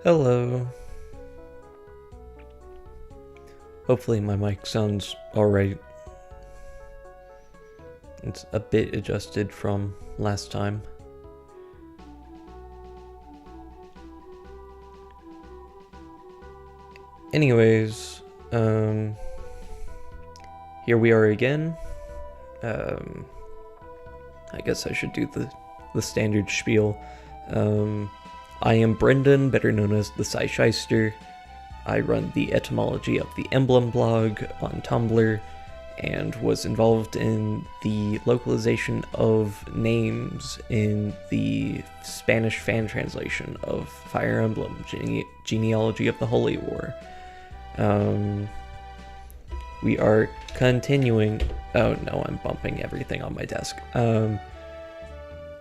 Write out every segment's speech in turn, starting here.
Hello. Hopefully my mic sounds alright. It's a bit adjusted from last time. Anyways, here we are again. I guess I should do the standard spiel. I am Brendan, better known as the Sci-Shyster. I run the etymology of the Emblem blog on Tumblr, and was involved in the localization of names in the Spanish fan translation of Fire Emblem, Genealogy of the Holy War. We are continuing... Oh no, I'm bumping everything on my desk.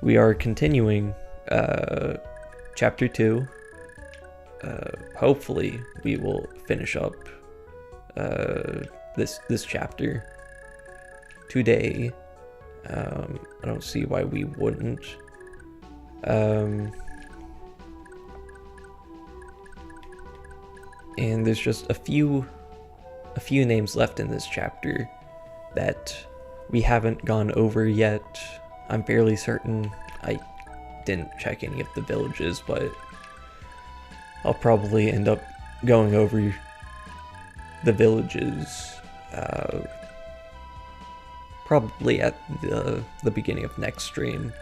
We are continuing Chapter 2. Hopefully we will finish up this chapter today. I don't see why we wouldn't. And there's just a few names left in this chapter that we haven't gone over yet. I'm fairly certain I didn't check any of the villages, but I'll probably end up going over the villages probably at the beginning of next stream,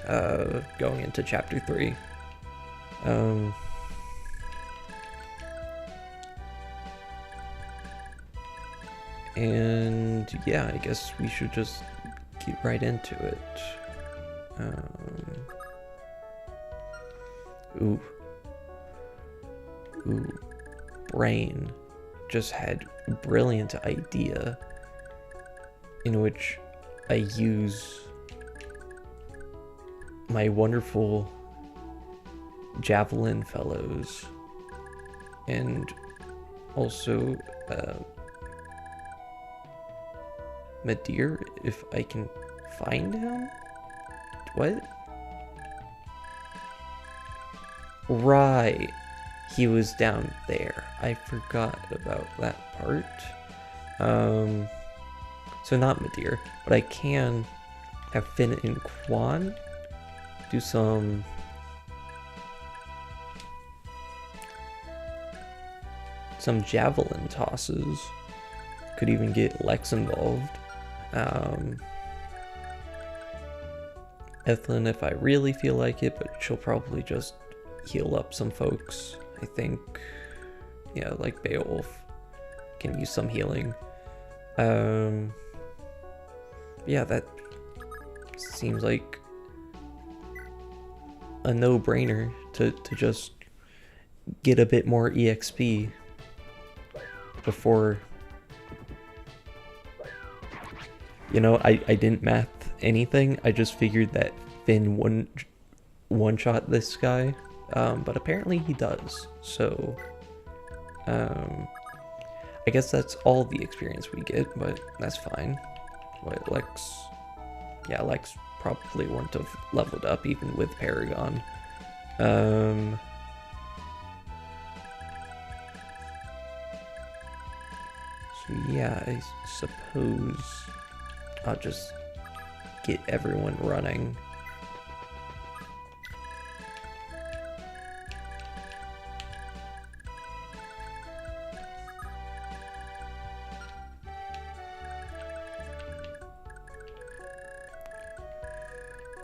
going into chapter 3. And yeah, I guess we should just get right into it. Ooh, Brain just had a brilliant idea in which I use my wonderful javelin fellows and also Madir, if I can find him? What? Right. He was down there. I forgot about that part. So not Madir, but I can have Finn and Quan do some javelin tosses. Could even get Lex involved. Ethlyn if I really feel like it, but she'll probably just heal up some folks. I think, yeah, like Beowulf can use some healing. Yeah, that seems like a no-brainer to just get a bit more EXP before, you know, I didn't math anything. I just figured that Finn wouldn't one-shot this guy. But apparently he does, so I guess that's all the experience we get, but that's fine. What, Lex? Yeah, Lex probably wouldn't have leveled up even with Paragon. So yeah, I suppose I'll just get everyone running.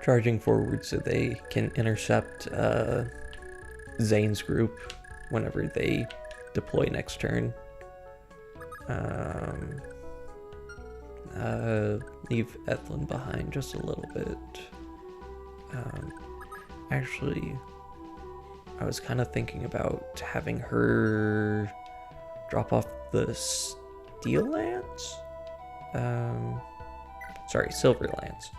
Charging forward so they can intercept Zane's group whenever they deploy next turn. Leave Ethlyn behind just a little bit. Actually, I was kind of thinking about having her drop off the Steel Lance? Sorry, Silver Lance.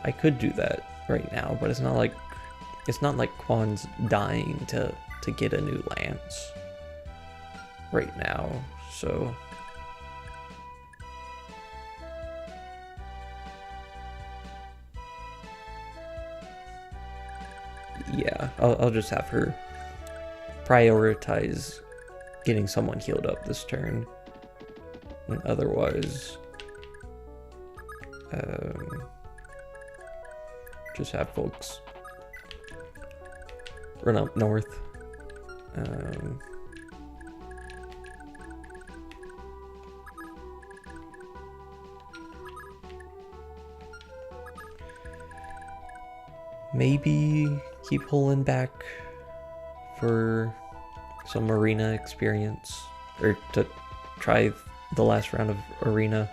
I could do that right now, but it's not like Quan's dying to get a new lance right now, so Yeah, I'll just have her prioritize getting someone healed up this turn. And otherwise, just have folks run up north. Maybe keep pulling back for some arena experience, or to try the last round of arena.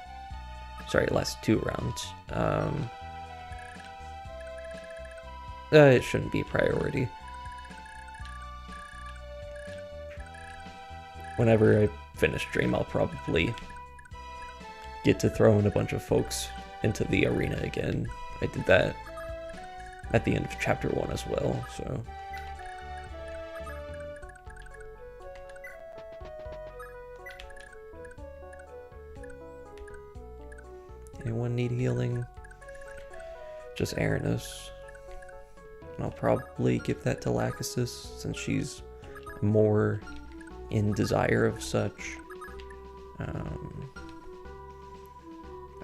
Sorry, last 2 rounds. It shouldn't be priority. Whenever I finish stream, I'll probably get to throw in a bunch of folks into the arena again. I did that at the end of chapter 1 as well, so. Anyone need healing? Just Aranis. And I'll probably give that to Lachesis, since she's more in desire of such. I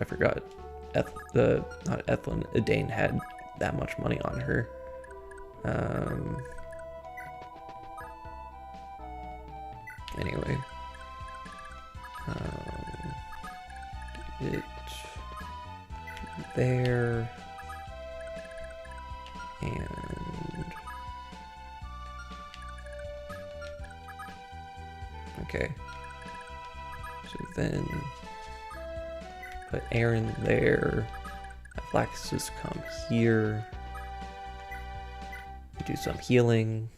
forgot, not Ethlyn, Edane had that much money on her. Anyway. It there, and okay, so then put Aaron there, have Lachesis come here, do some healing.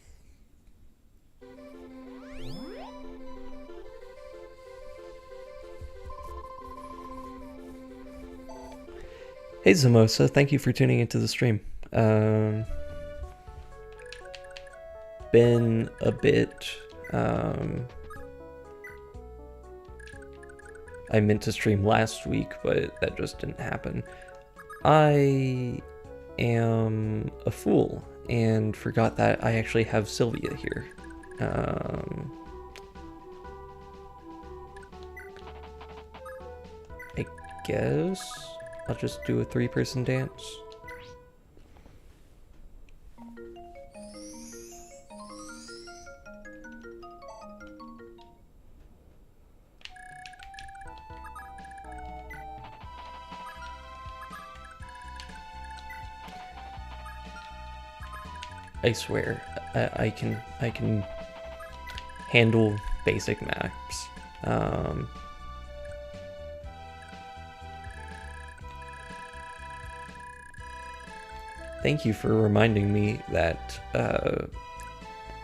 Hey Zamosa, thank you for tuning into the stream. Been a bit, I meant to stream last week, but that just didn't happen. I am a fool and forgot that I actually have Sylvia here. I guess I'll just do a 3-person dance. I swear, I can handle basic maps. Thank you for reminding me that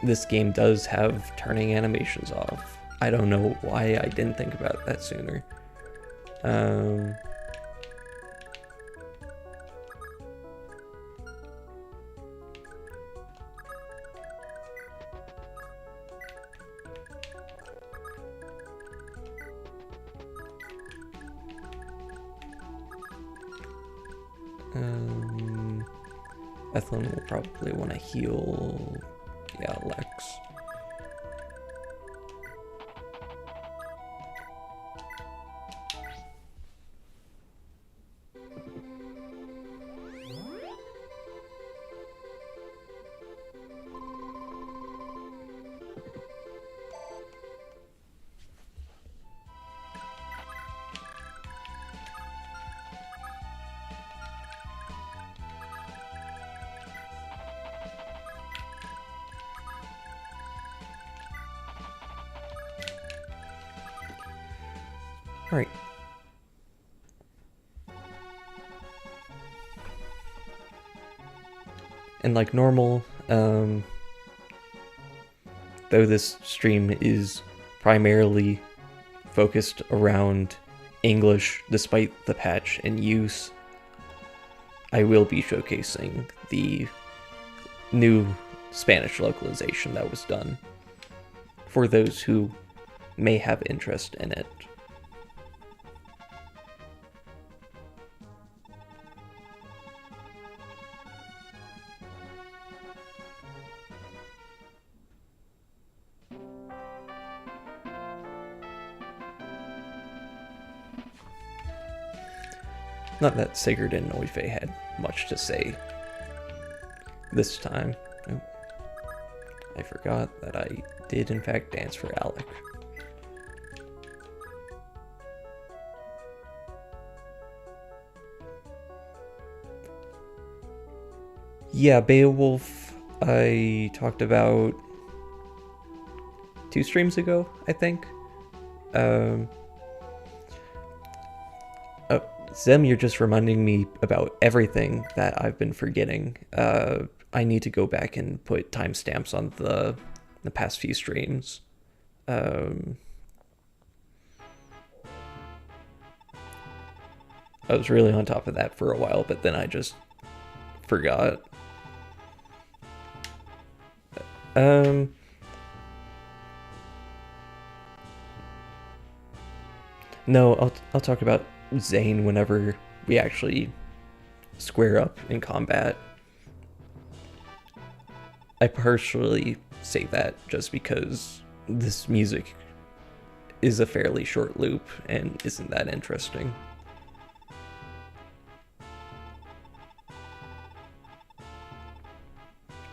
this game does have turning animations off. I don't know why I didn't think about that sooner. Ethlyn will probably want to heal, yeah, Lex. All right. And like normal, though this stream is primarily focused around English despite the patch in use, I will be showcasing the new Spanish localization that was done for those who may have interest in it. Not that Sigurd and Neufe had much to say this time. Oh, I forgot that I did in fact dance for Alec. Yeah, Beowulf I talked about 2 streams ago, I think. Oh, Zem, you're just reminding me about everything that I've been forgetting. I need to go back and put timestamps on the past few streams. I was really on top of that for a while, but then I just forgot. No, I'll talk about Zane whenever we actually square up in combat. I partially say that just because this music is a fairly short loop and isn't that interesting.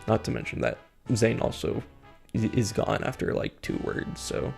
Not to mention that Zane also is gone after like 2 words, so...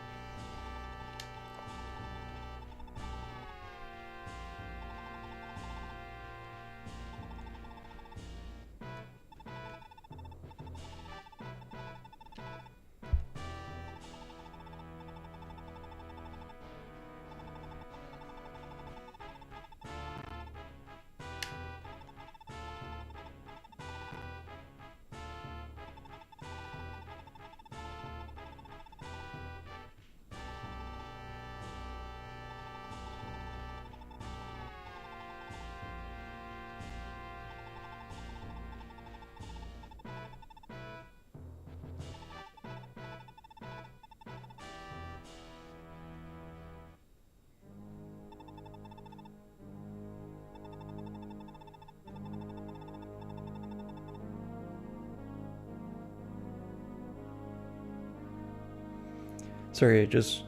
Sorry, I just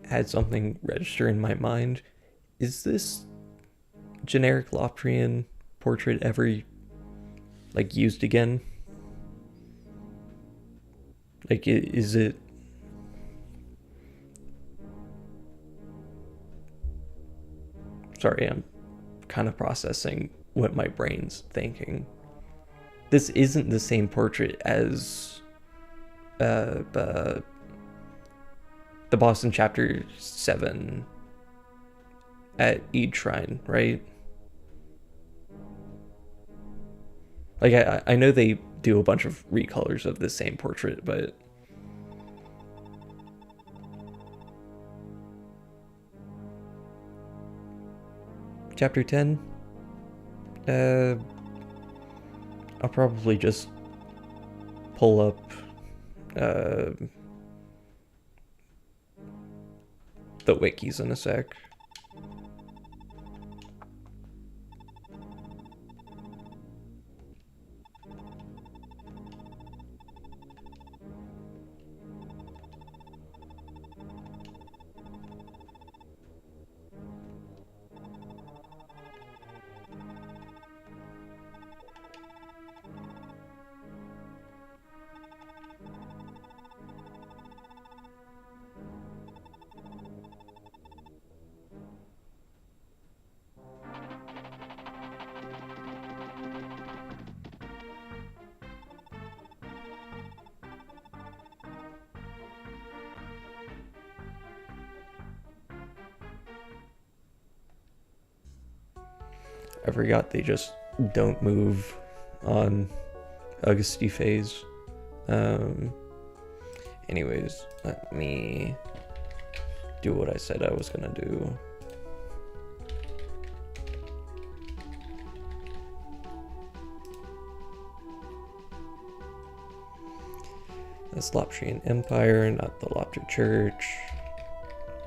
had something register in my mind. Is this generic Lothrian portrait ever, like, used again? Like, is it... Sorry, I'm kind of processing what my brain's thinking. This isn't the same portrait as the boss in chapter 7 at Eid Shrine, right? Like, I know they do a bunch of recolors of the same portrait, but... Chapter 10? I'll probably just pull up the wikis in a sec. I forgot they just don't move on Agusti phase. Anyways, let me do what I said I was gonna do. That's Lothrian Empire, not the Lopter Church.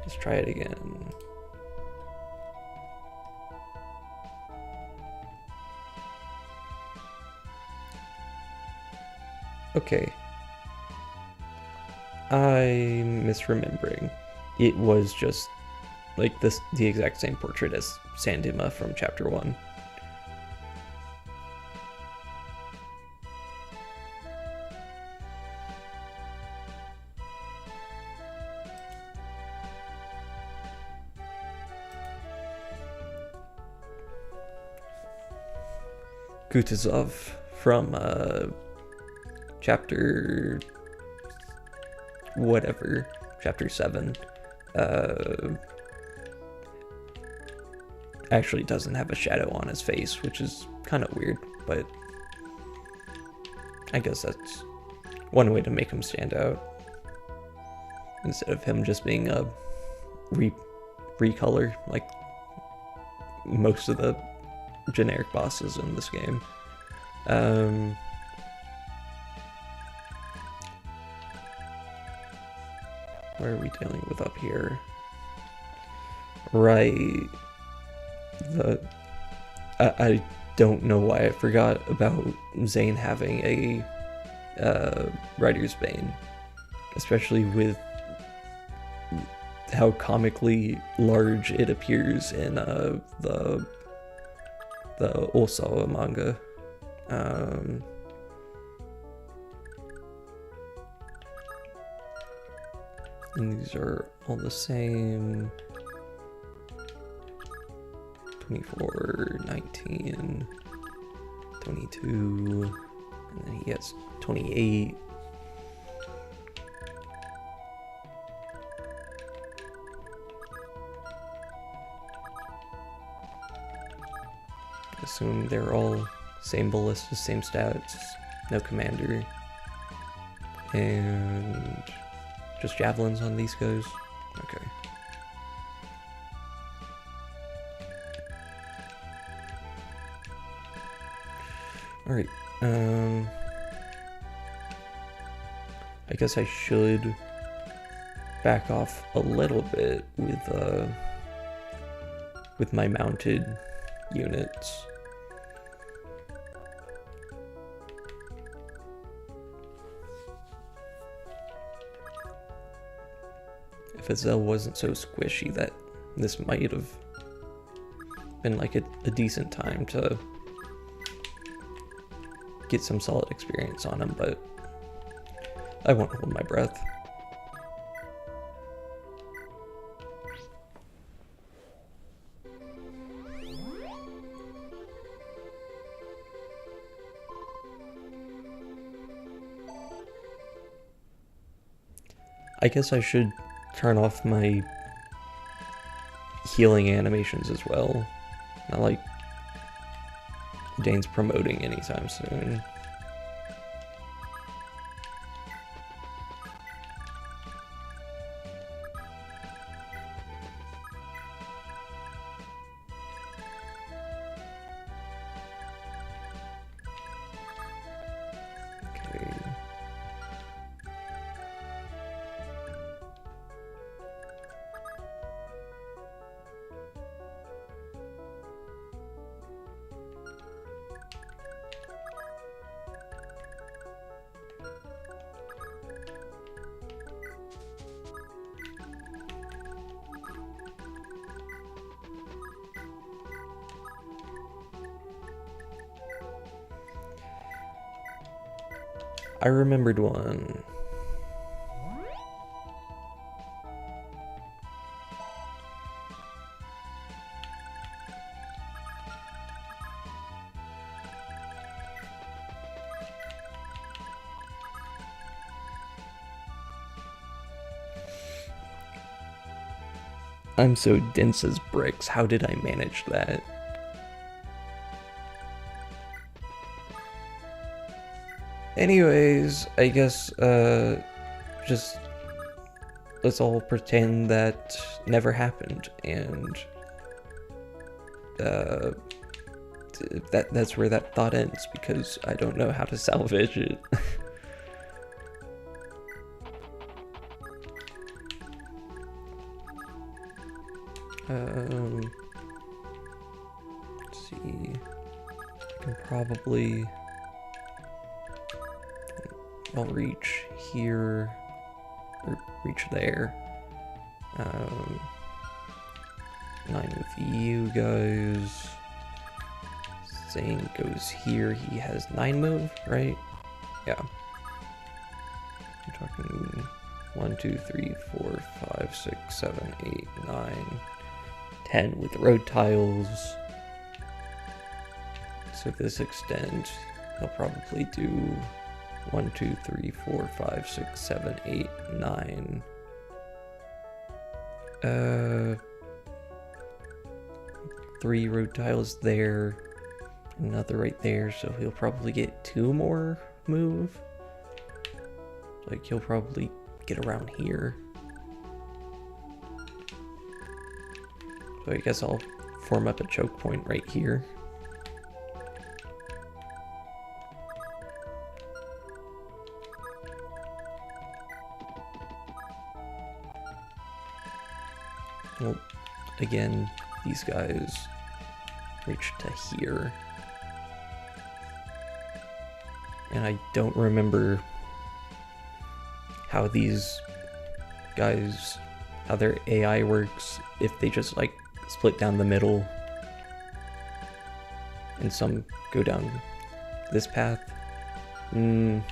Let's try it again. Okay. I'm misremembering. It was just like the exact same portrait as Sandima from chapter 1. Kutuzov from chapter whatever, chapter 7, actually doesn't have a shadow on his face, which is kind of weird, but I guess that's one way to make him stand out, instead of him just being a recolor like most of the generic bosses in this game. Where are we dealing with up here? Right. I don't know why I forgot about Zane having a Writer's Bane, especially with how comically large it appears in the Osawa manga. And these are all the same. 24, 19, 22, and then he has 28. Assume they're all same ballista, same stats, no commander, and just javelins on these guys. Okay. Alright, I guess I should back off a little bit with my mounted units. If Azel wasn't so squishy, that this might have been like a decent time to get some solid experience on him, but I won't hold my breath. I guess I should turn off my healing animations as well. Not like Dane's promoting anytime soon. Okay. I remembered one. I'm so dense as bricks. How did I manage that? Anyways, I guess, just let's all pretend that never happened, and that's where that thought ends, because I don't know how to salvage it. Let's see, I can probably, I'll reach here, or reach there. 9 with you guys. Zane goes here. He has 9 move, right? Yeah. I'm talking 1, 2, 3, 4, 5, 6, 7, 8, 9, 10 with road tiles. So this extent, he'll probably do 1, 2, 3, 4, 5, 6, 7, 8, 9. 3 road tiles there, another right there, so he'll probably get 2 more move. Like, he'll probably get around here. So I guess I'll form up a choke point right here. Well, again, these guys reach to here. And I don't remember how these guys, how their AI works, if they just like split down the middle and some go down this path. Can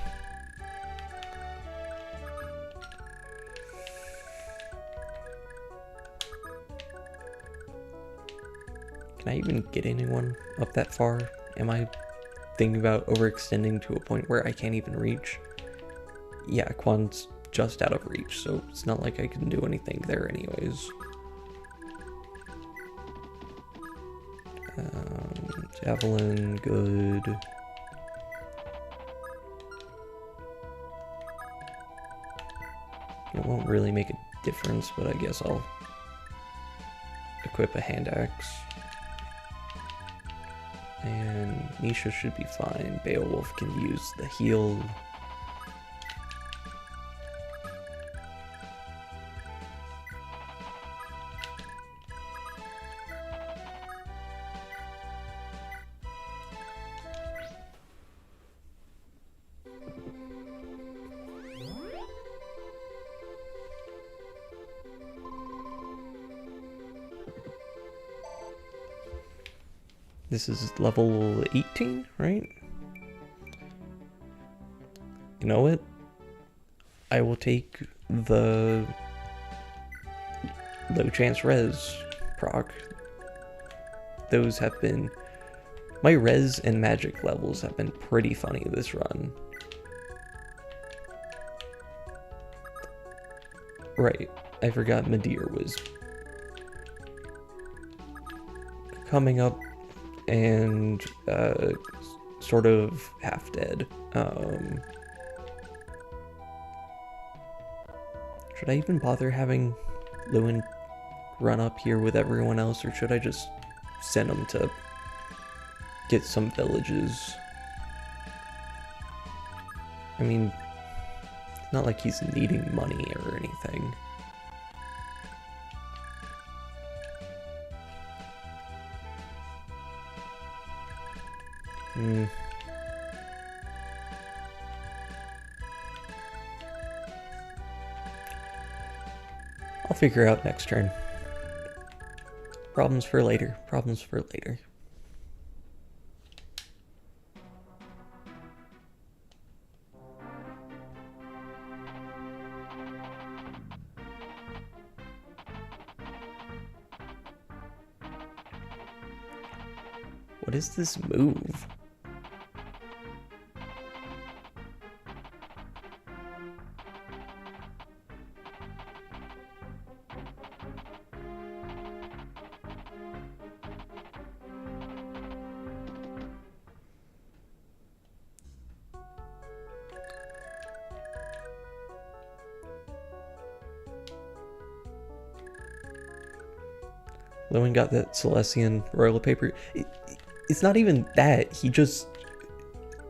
I even get anyone up that far? Am I thinking about overextending to a point where I can't even reach? Yeah, Quan's just out of reach, so it's not like I can do anything there anyways. Javelin, good. It won't really make a difference, but I guess I'll equip a hand axe. And Nisha should be fine. Beowulf can use the heal. This is level 18, right? You know what? I will take the low chance res proc. Those have been... My res and magic levels have been pretty funny this run. Right, I forgot Medir was coming up and sort of half dead. Should I even bother having Lewin run up here with everyone else, or should I just send him to get some villages? I mean, it's not like he's needing money or anything. I'll figure out next turn. Problems for later. Problems for later. What is this move? Lewin got that Celestian royal paper. It's not even that. He just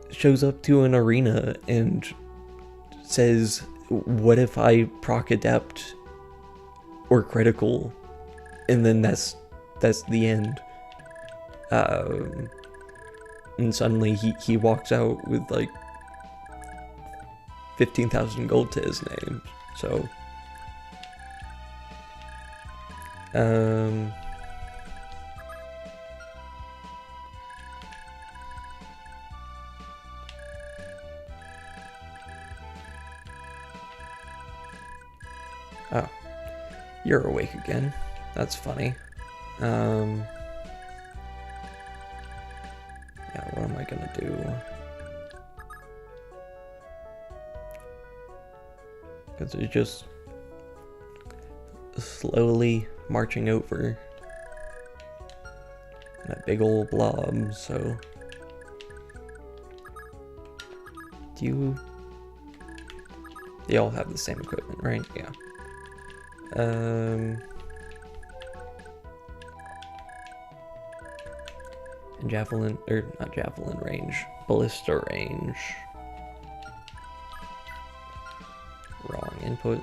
shows up to an arena and says, what if I proc adept or critical? And then that's the end. And suddenly he walks out with like 15,000 gold to his name. So You're awake again. That's funny. Yeah, what am I gonna do? Because they're just slowly marching over that big old blob, so... They all have the same equipment, right? Yeah. And javelin, or not javelin range, ballista range. Wrong input.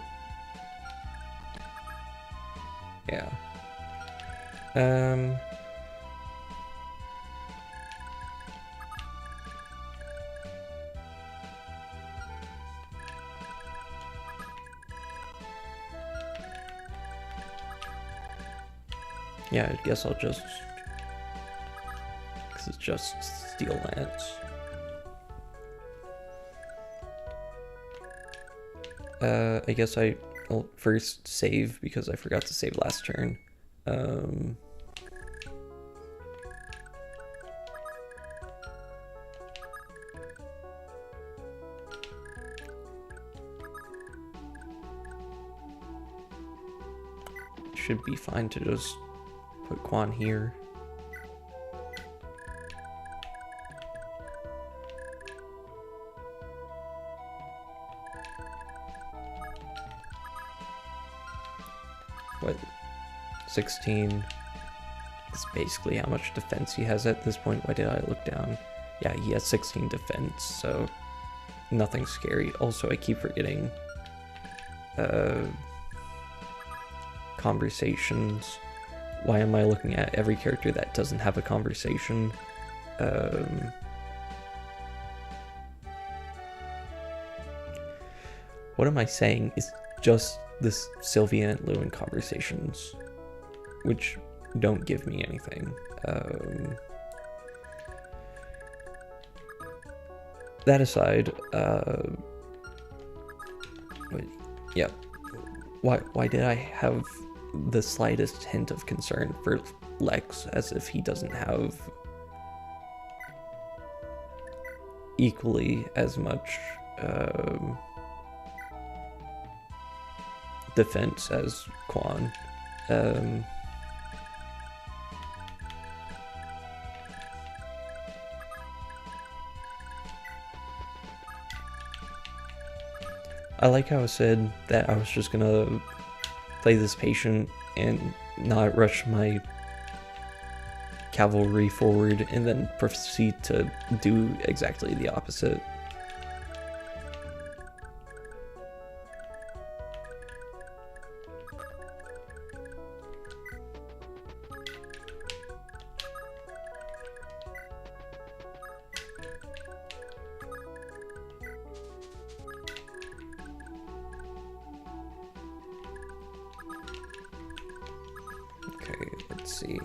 Yeah. Yeah, I guess I'll just... Because it's just Steel Lance. I guess I'll first save, because I forgot to save last turn. Should be fine to just put Quan here. What? 16 is basically how much defense he has at this point. Why did I look down? Yeah, he has 16 defense, so nothing scary. Also, I keep forgetting conversations. Why am I looking at every character that doesn't have a conversation? What am I saying is just this Sylvia and Lewin conversations, which don't give me anything. That aside, yeah, why did I have the slightest hint of concern for Lex, as if he doesn't have equally as much defense as Quan? I like how I said that I was just gonna play this patient and not rush my cavalry forward and then proceed to do exactly the opposite. Okay, let's see.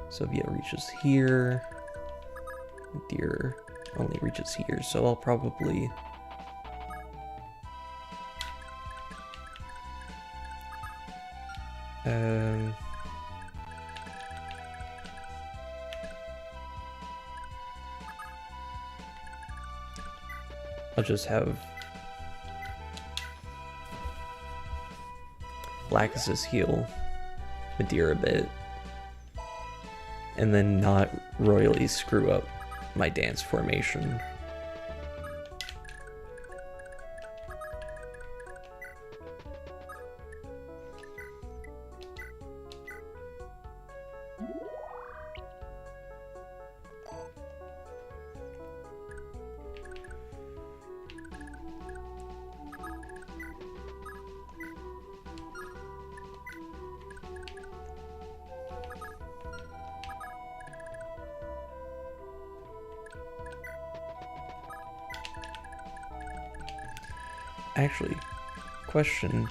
Sylvia reaches here. Deer only reaches here, so I'll probably... I'll just have Lacus's heal Madeira a bit, and then not royally screw up my dance formation. Actually, question,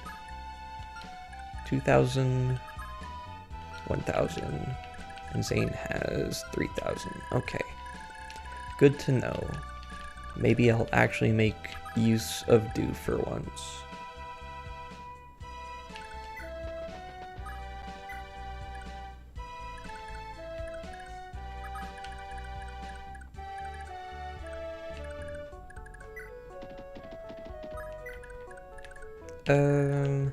2,000, 1,000, and Zane has 3,000. Okay, good to know. Maybe I'll actually make use of Do for once. Ethan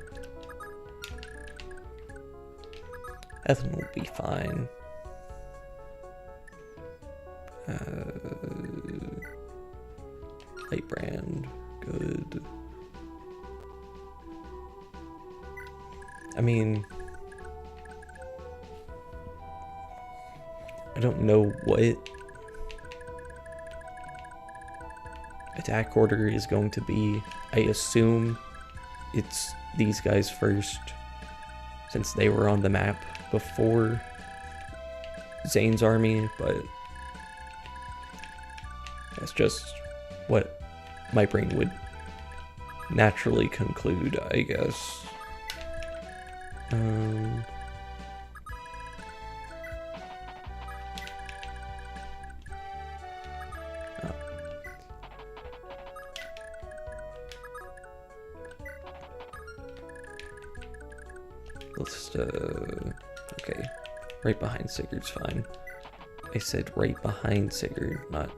will be fine. Light brand, good. I mean, I don't know what attack order is going to be. I assume it's these guys first, since they were on the map before Zane's army, but that's just what my brain would naturally conclude, I guess. Let's, okay, right behind Sigurd's fine. I said right behind Sigurd, not...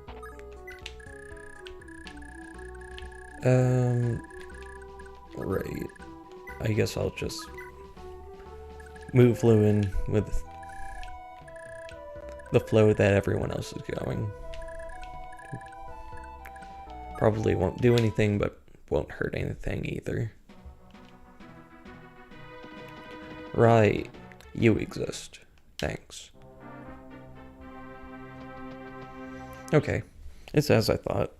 Right. I guess I'll just move Lewin with the flow that everyone else is going. Probably won't do anything, but won't hurt anything either. Right. You exist. Thanks. Okay. It's as I thought.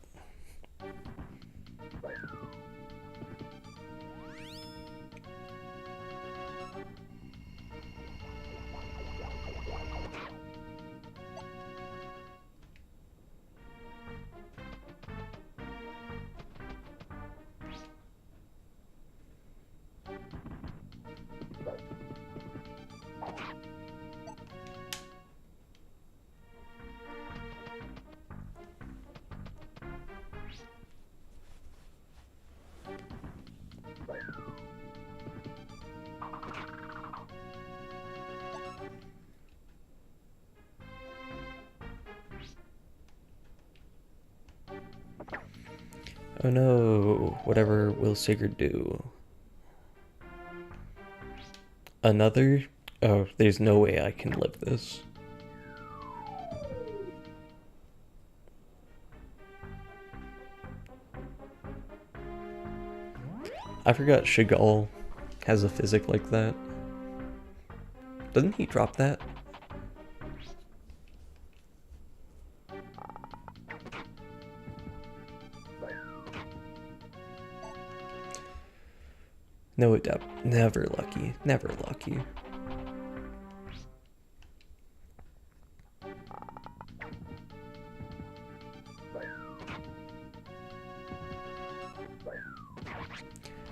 Oh no, whatever will Sigurd do? Another? Oh, there's no way I can live this. I forgot Chagall has a physic like that. Doesn't he drop that? No adept. Never lucky. Never lucky.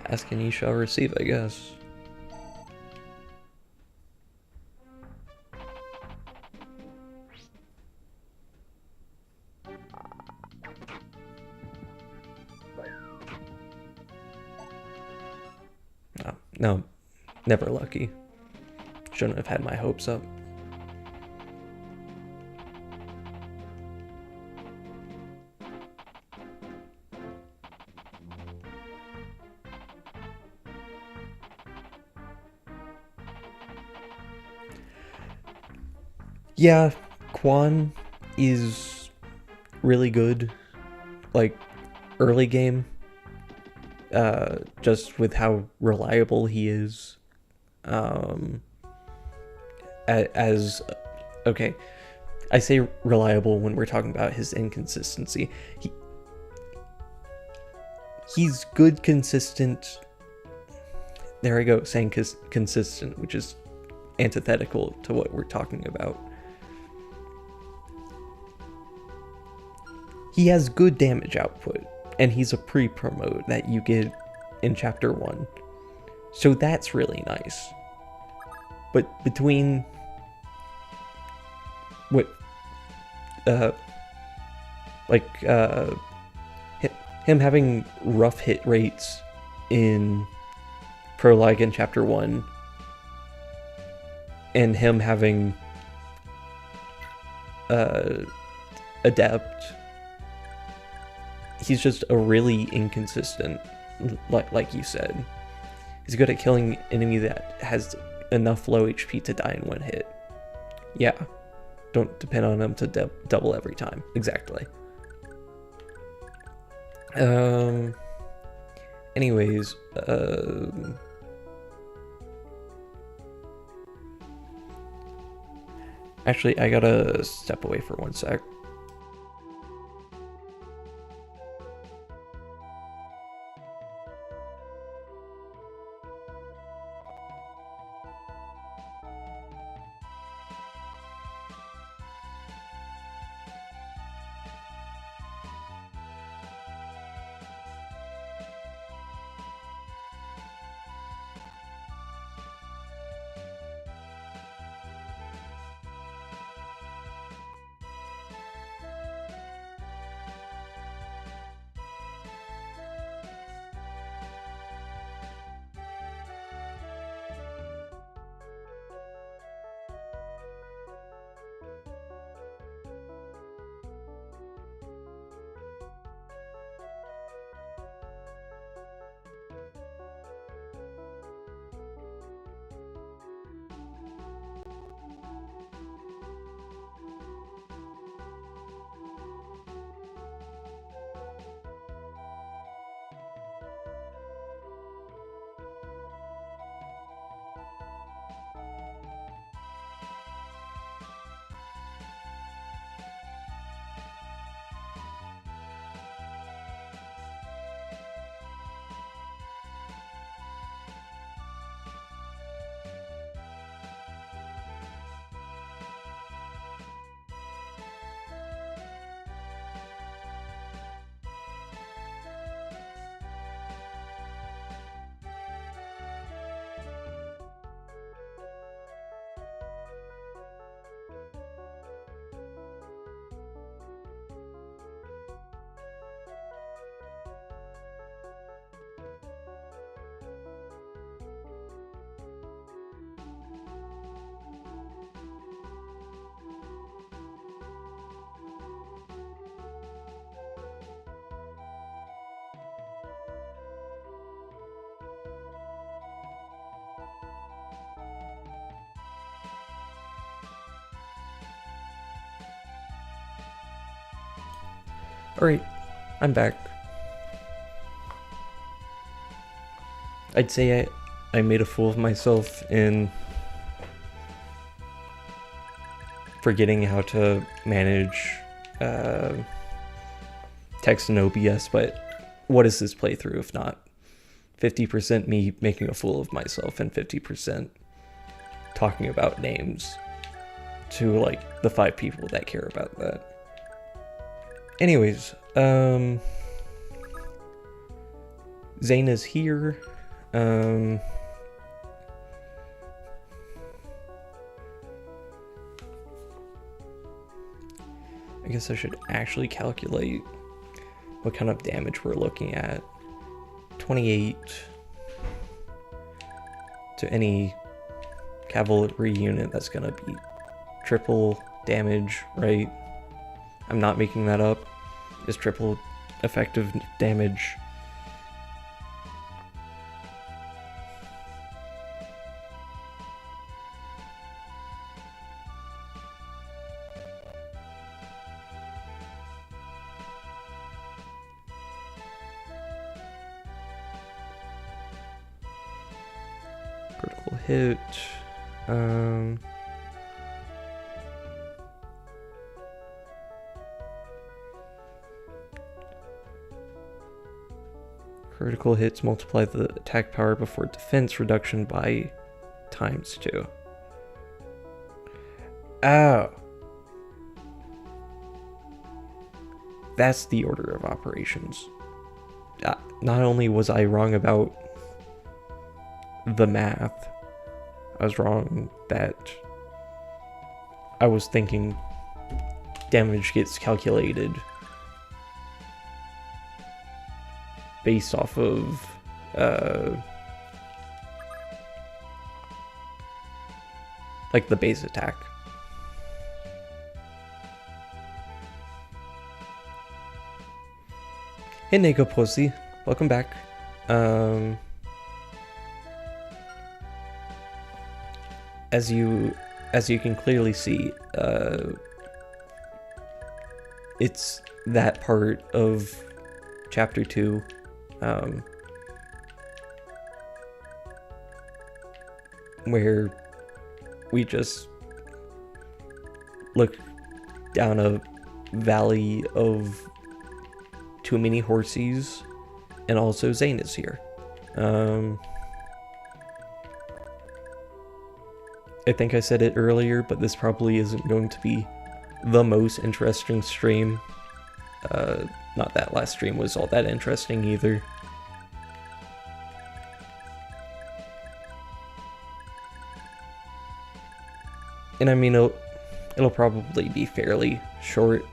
Ask and ye shall receive, I guess. No, never lucky. Shouldn't have had my hopes up. Yeah, Quan is really good, like, early game. Just with how reliable he is. Okay, I say reliable when we're talking about his inconsistency. He's good, consistent. There I go, saying consistent, which is antithetical to what we're talking about. He has good damage output, and he's a pre-promote that you get in Chapter 1. So that's really nice. But between what, him having rough hit rates in Prologue and Chapter 1, and him having Adept, he's just a really inconsistent, like you said. He's good at killing enemy that has enough low HP to die in one hit. Yeah, don't depend on him to double every time. Exactly. Anyways, actually, I gotta step away for 1 sec. Alright, I'm back. I'd say I made a fool of myself in forgetting how to manage text in OBS, but what is this playthrough if not 50% me making a fool of myself and 50% talking about names to like the 5 people that care about that. Anyways, Zane is here. I guess I should actually calculate what kind of damage we're looking at. 28 to any cavalry unit, that's gonna be triple damage, right? I'm not making that up. It's triple effective damage. Critical hit. Critical hits multiply the attack power before defense reduction by ×2. Oh. That's the order of operations. Not only was I wrong about the math, I was wrong that I was thinking damage gets calculated based off of like the base attack. Hey Nego Pussy, welcome back. as you can clearly see, it's that part of chapter 2, where we just look down a valley of too many horses, and also Zane is here. I think I said it earlier, but this probably isn't going to be the most interesting stream. Not that last stream was all that interesting either. And I mean, it'll probably be fairly short.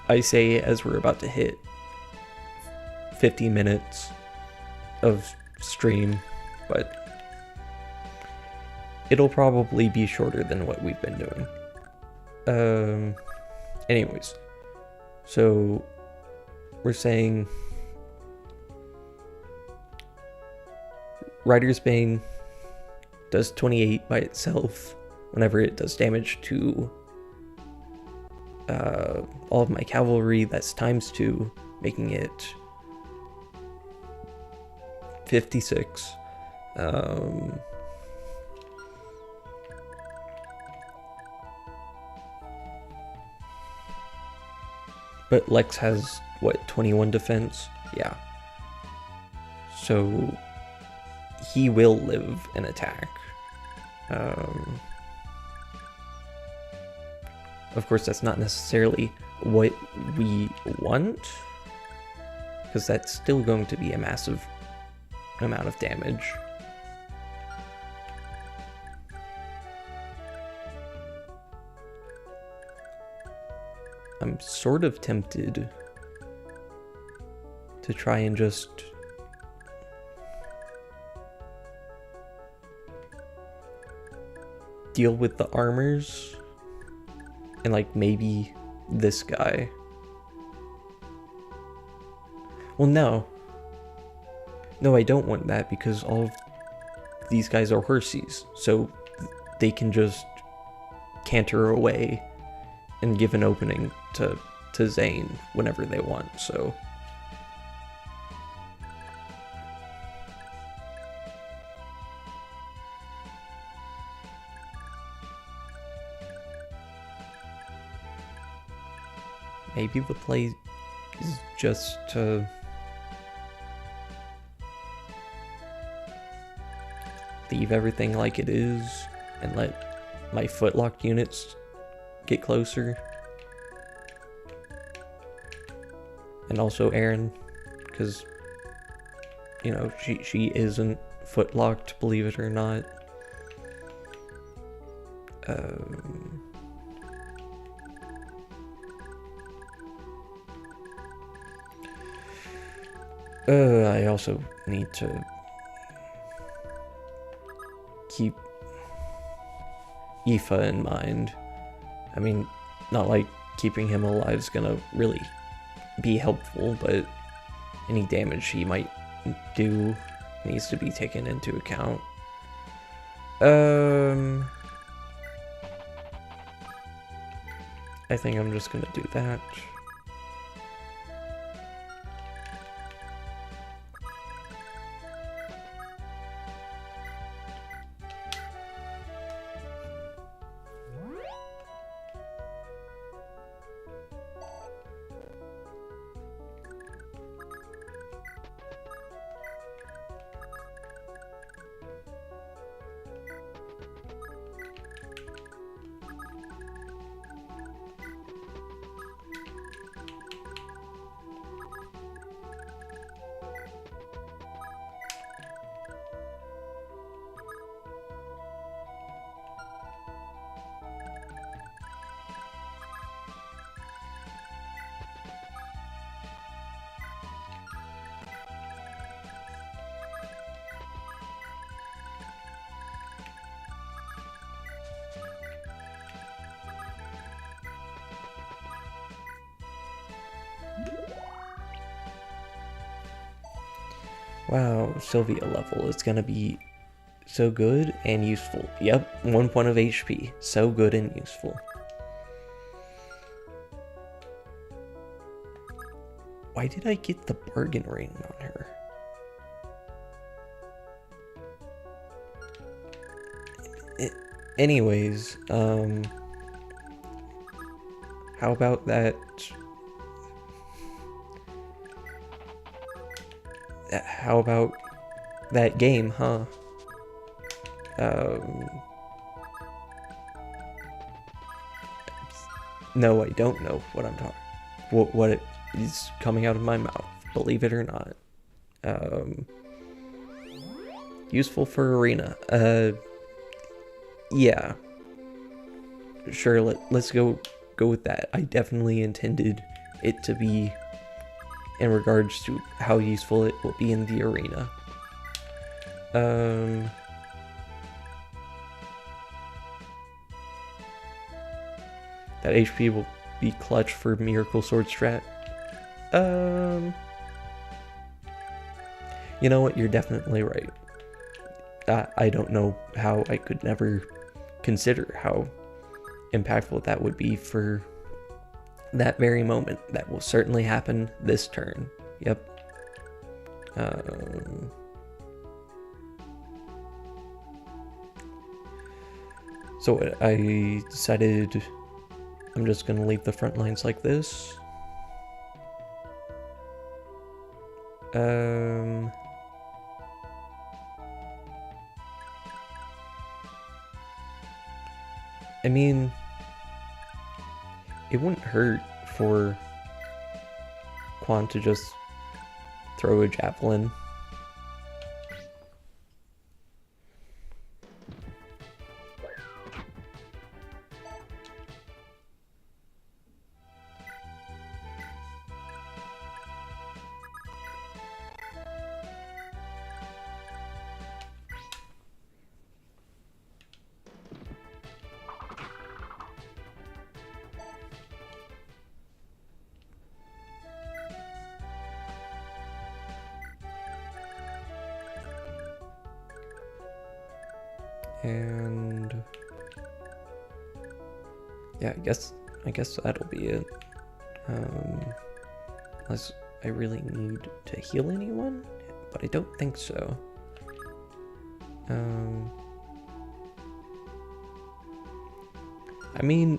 I say as we're about to hit 50 minutes of stream, but it'll probably be shorter than what we've been doing. Anyways, so we're saying Rider's Bane does 28 by itself whenever it does damage to all of my cavalry. That's times 2, making it 56. But Lex has, what, 21 defense? Yeah. So he will live an attack. Of course, that's not necessarily what we want, because that's still going to be a massive amount of damage. I'm sort of tempted to try and just deal with the armors and like maybe this guy. Well, no, I don't want that, because all of these guys are horsies, so they can just canter away and give an opening to Zane whenever they want, so. Maybe the play is just to leave everything like it is and let my footlocked units get closer. And also Erin, because, you know, she isn't footlocked, believe it or not. I also need to keep Aoife in mind. I mean, not like keeping him alive is gonna really be helpful, but any damage he might do needs to be taken into account. I think I'm just gonna do that. Wow, Sylvia level is gonna be So good and useful. Yep, 1 point of HP. So good and useful. Why did I get the bargain ring on her? Anyways, how about that? How about that game, huh? No, I don't know what I'm talking. What it is coming out of my mouth, believe it or not. Useful for arena. Yeah. Sure, let's go with that. I definitely intended it to be in regards to how useful it will be in the arena. That HP will be clutch for Miracle Sword strat. You know what? You're definitely right. I don't know how I could never consider how impactful that would be for that very moment. That will certainly happen this turn. Yep. So I decided I'm just gonna leave the front lines like this. I mean, it wouldn't hurt for Quan to just throw a javelin. And yeah, I guess that'll be it. Unless I really need to heal anyone, but I don't think so. I mean,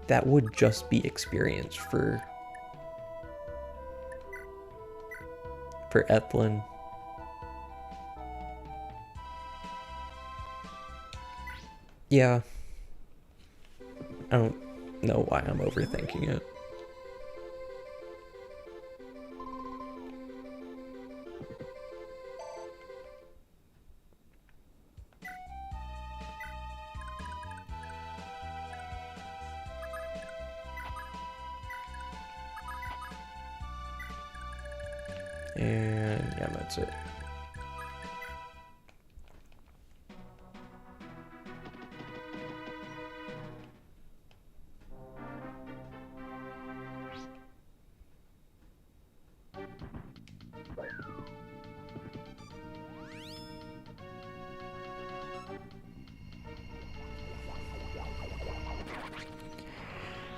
that would just be experience for Ethlyn. Yeah. I don't know why I'm overthinking it. And yeah, that's it.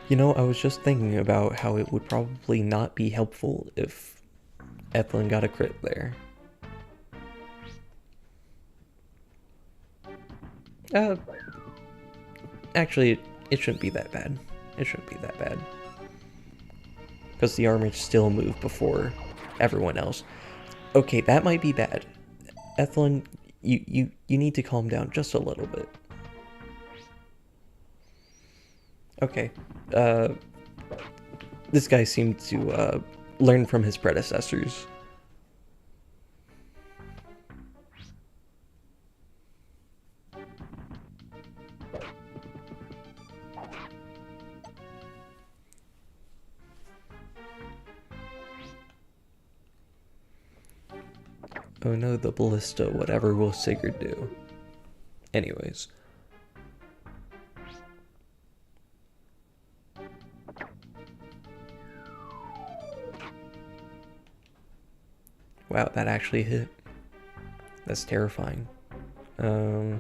You know, I was just thinking about how it would probably not be helpful if Ethlyn got a crit there. Actually, it shouldn't be that bad. It shouldn't be that bad. Because the armor still moved before everyone else. Okay, that might be bad. Ethlyn, you need to calm down just a little bit. Okay. This guy seemed to learn from his predecessors. Oh no, the ballista, whatever will Sigurd do? Anyways. Wow, that actually hit. That's terrifying. I'm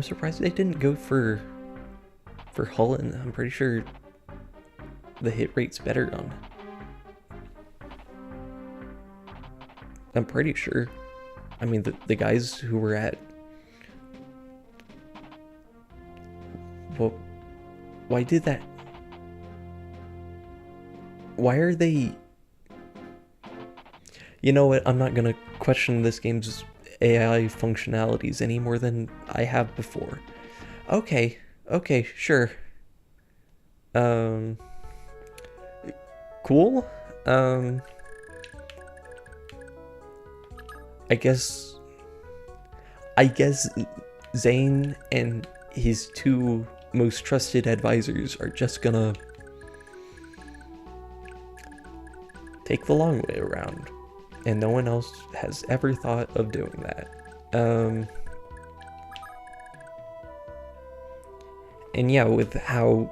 surprised they didn't go for Hullen. I'm pretty sure the hit rate's better on. I'm pretty sure. I mean, the guys who were at... Well, why did that... Why are they... You know what? I'm not gonna question this game's AI functionalities any more than I have before. Okay, sure. Cool. I guess Zane and his two most trusted advisors are just gonna take the long way around, and no one else has ever thought of doing that. And yeah, with how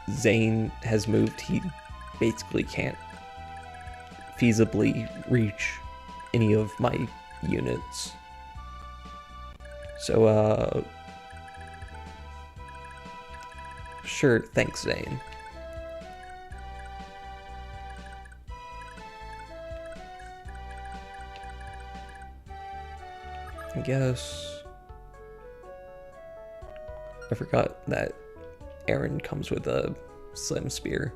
Zane has moved, he basically can't feasibly reach any of my units. So, sure, thanks, Zane. I guess... I forgot that Aaron comes with a slim spear.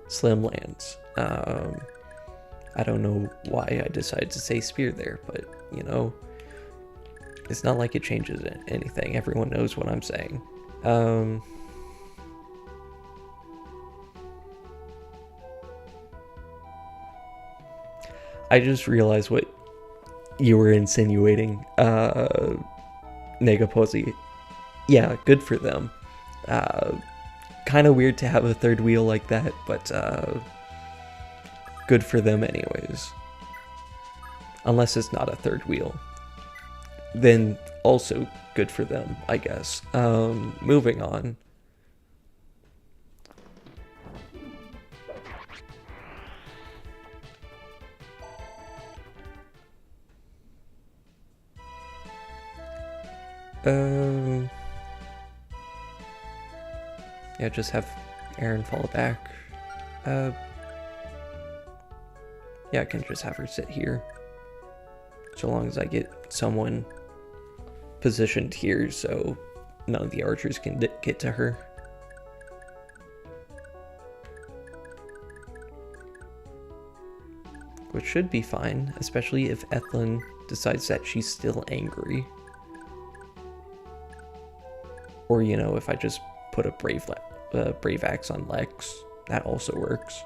Slim lands. I don't know why I decided to say spear there, but, you know, it's not like it changes anything. Everyone knows what I'm saying. I just realized what you were insinuating. Negaposi. Yeah, good for them. Kind of weird to have a third wheel like that, but good for them anyways. Unless it's not a third wheel. Then also good for them, I guess. Moving on. Yeah, just have Aaron fall back. Yeah, I can just have her sit here. So long as I get someone positioned here so none of the archers can get to her. Which should be fine, especially if Ethlyn decides that she's still angry. Or, you know, if I just put a brave axe on Lex, that also works.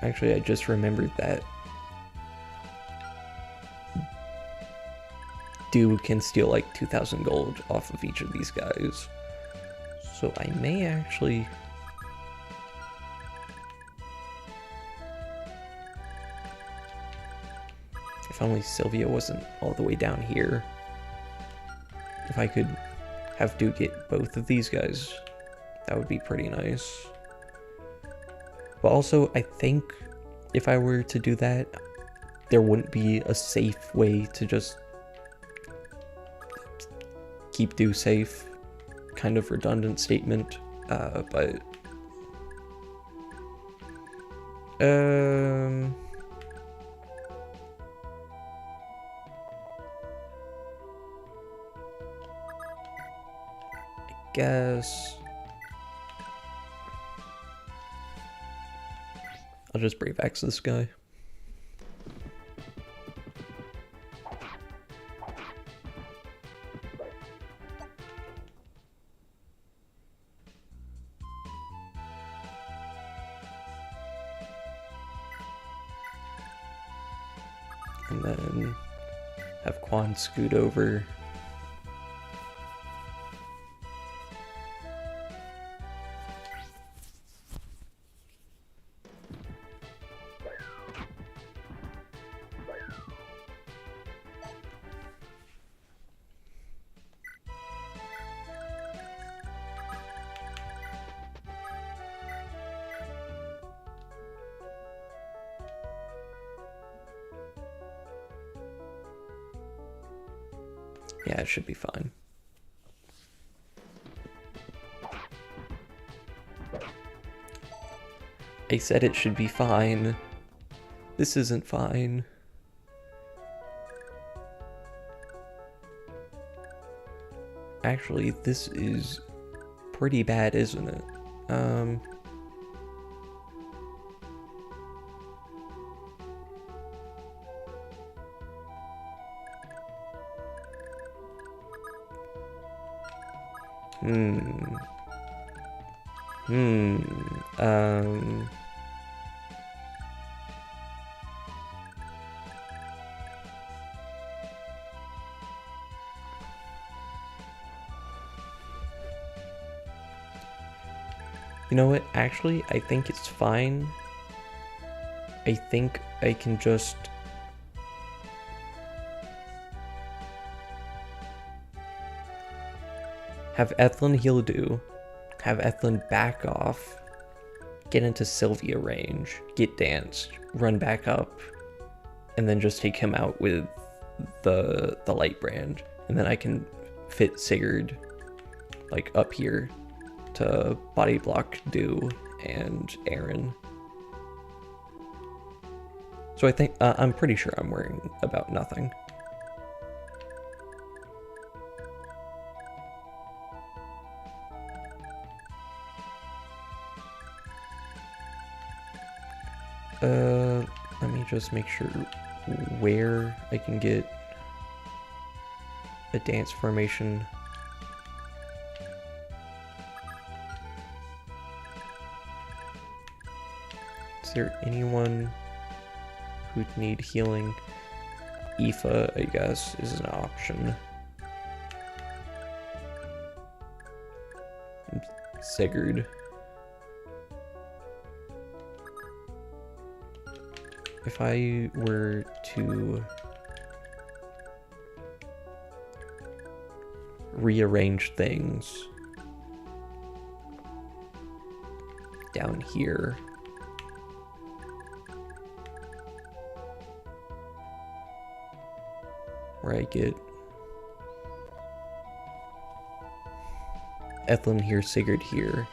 Actually, I just remembered that Do can steal like 2,000 gold off of each of these guys. So I may actually... If only Sylvia wasn't all the way down here. If I could have Do get both of these guys, that would be pretty nice. But also, I think if I were to do that, there wouldn't be a safe way to just keep Do safe. Kind of redundant statement, but... I guess... I'll just brave axe this guy. And then have Quan scoot over. Yeah, it should be fine. I said it should be fine. This isn't fine. Actually, this is pretty bad, isn't it? You know what? Actually, I think it's fine. I think I can just... have Ethlyn heal do, have Ethlyn back off, get into Sylvia range, get danced, run back up, and then just take him out with the light brand. And then I can fit Sigurd like up here to body block Do and Aaron. So I think I'm pretty sure I'm worrying about nothing. Let me just make sure where I can get a dance formation. Is there anyone who'd need healing? Aoife, I guess, is an option. Sigurd. If I were to rearrange things down here, where I get Ethlyn here, Sigurd here.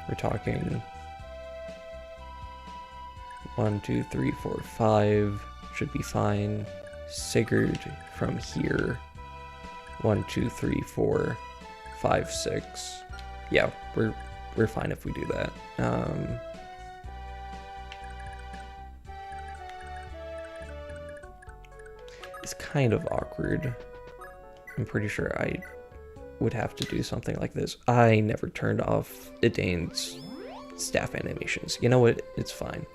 We're talking 1, 2, 3, 4, 5 should be fine. Sigurd from here. 1, 2, 3, 4, 5, 6. Yeah, we're fine if we do that. It's kind of awkward. I'm pretty sure I would have to do something like this. I never turned off Edane's staff animations. You know what? It's fine.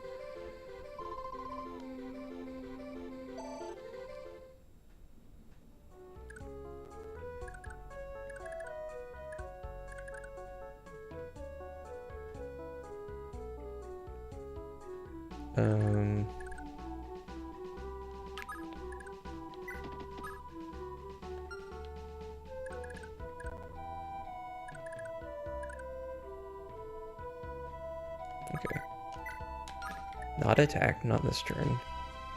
Okay. Not attack, not this turn.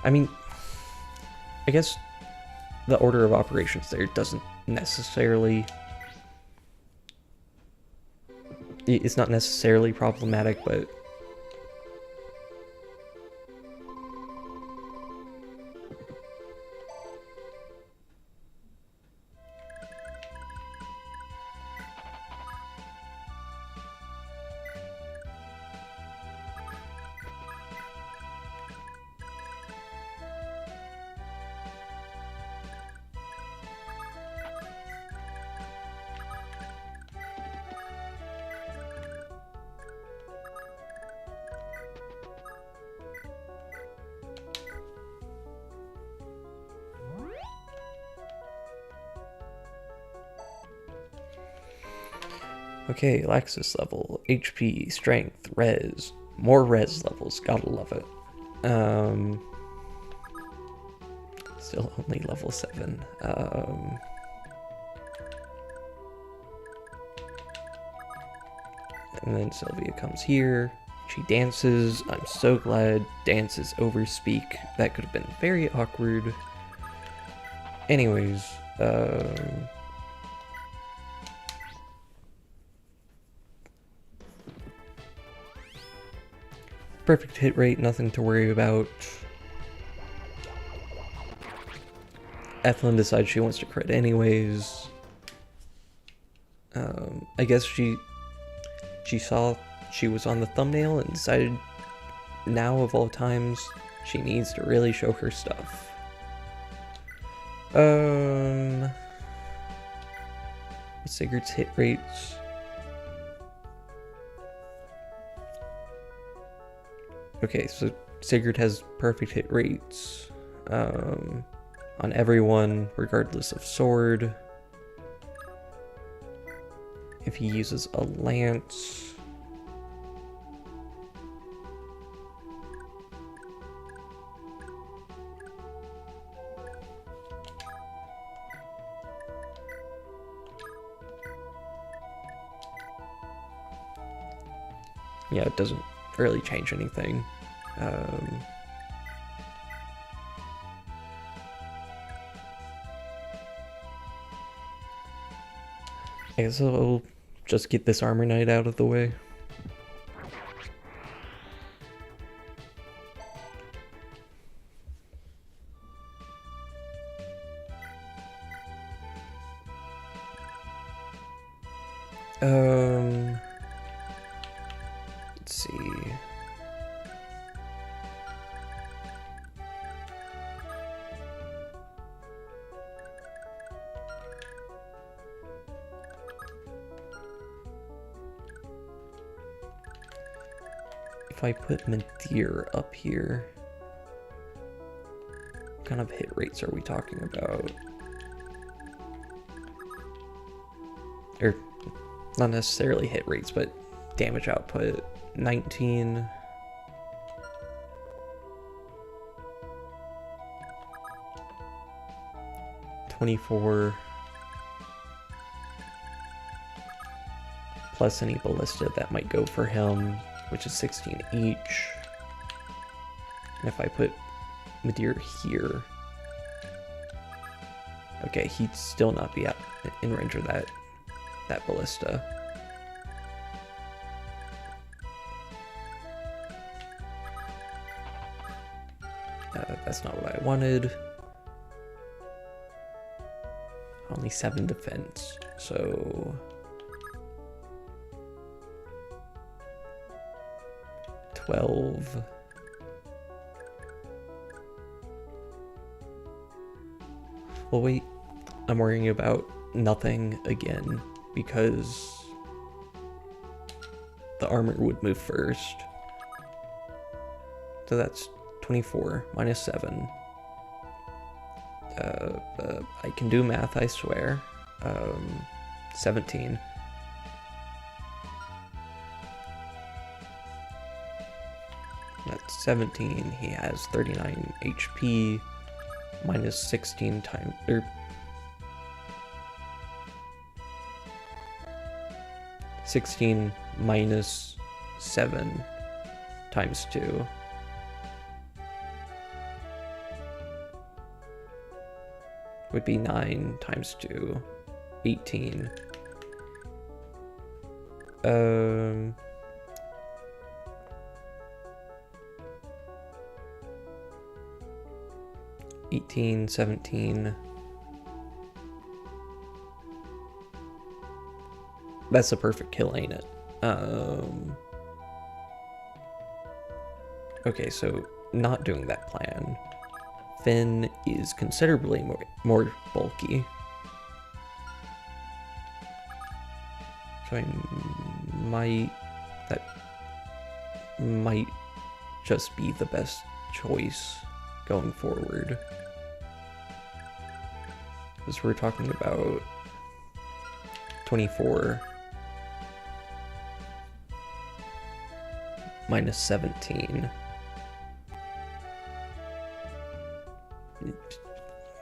I mean, I guess the order of operations there doesn't necessarily... It's not necessarily problematic, but... Okay, Laxus level, HP, strength, res. More res levels, gotta love it. Still only level 7. And then Sylvia comes here. She dances. I'm so glad dances overspeak. That could have been very awkward. Anyways, perfect hit rate, nothing to worry about. Ethlyn decides she wants to crit anyways. I guess she saw she was on the thumbnail and decided now of all times she needs to really show her stuff. Sigurd's hit rates. Okay, so Sigurd has perfect hit rates on everyone, regardless of sword. If he uses a lance, yeah, it doesn't really change anything. I guess I'll just get this Armor Knight out of the way. Let's see. If I put Madeir up here, what kind of hit rates are we talking about? Or, not necessarily hit rates, but damage output. 19. $24. Plus any ballista that might go for him, which is 16 each. And if I put Madeir here, okay, he'd still not be in range of that ballista. That's not what I wanted. Only 7 defense, so 12. Well, wait, I'm worrying about nothing again because the armor would move first. So that's 24 minus 7. I can do math, I swear. 17. That's 17. He has 39 HP minus 16 times, or 16 minus 7 times 2. Would be 9 times 2, 18. 18, 17. That's a perfect kill, ain't it? Okay, so not doing that plan. Finn is considerably more bulky. So that might just be the best choice going forward. Because we're talking about 24 minus 17.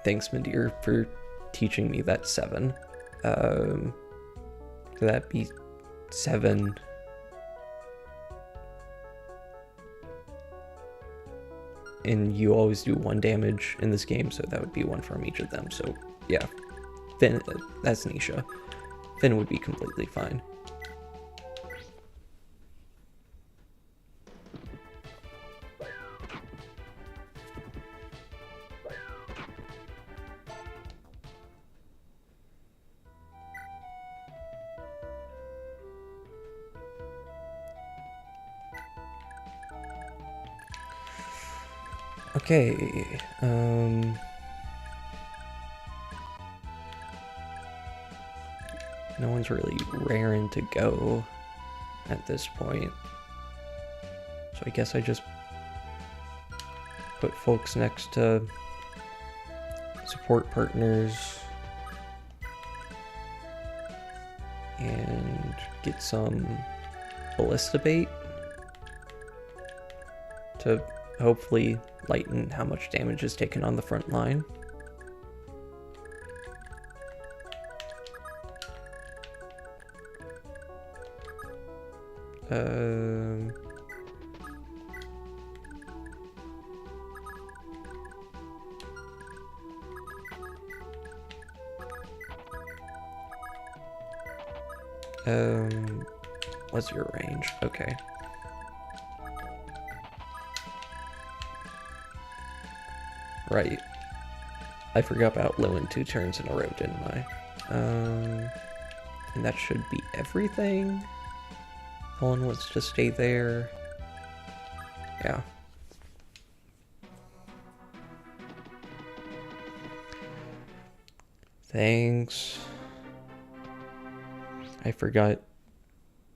Thanks, Madeir, for teaching me that 7. Could that be 7 and you always do 1 damage in this game, so that would be 1 from each of them. So yeah, Finn, that's Nisha. Finn would be completely fine. Okay, no one's really raring to go at this point. So I guess I just put folks next to support partners and get some ballista bait to hopefully lighten how much damage is taken on the front line. What's your range? Okay. Right. I forgot about Lewin 2 turns in a row, didn't I? And that should be everything. Helen wants to stay there. Yeah. Thanks. I forgot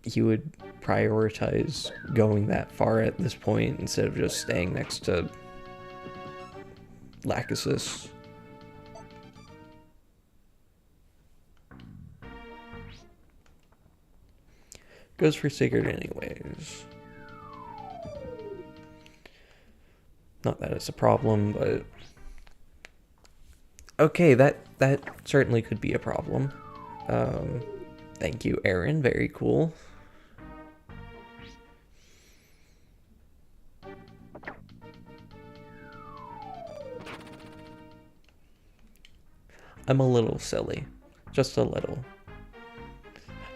you would prioritize going that far at this point instead of just staying next to Lachesis. Goes for Sigurd anyways. Not that it's a problem, but okay, that certainly could be a problem. Thank you, Aaron. Very cool. I'm a little silly. Just a little.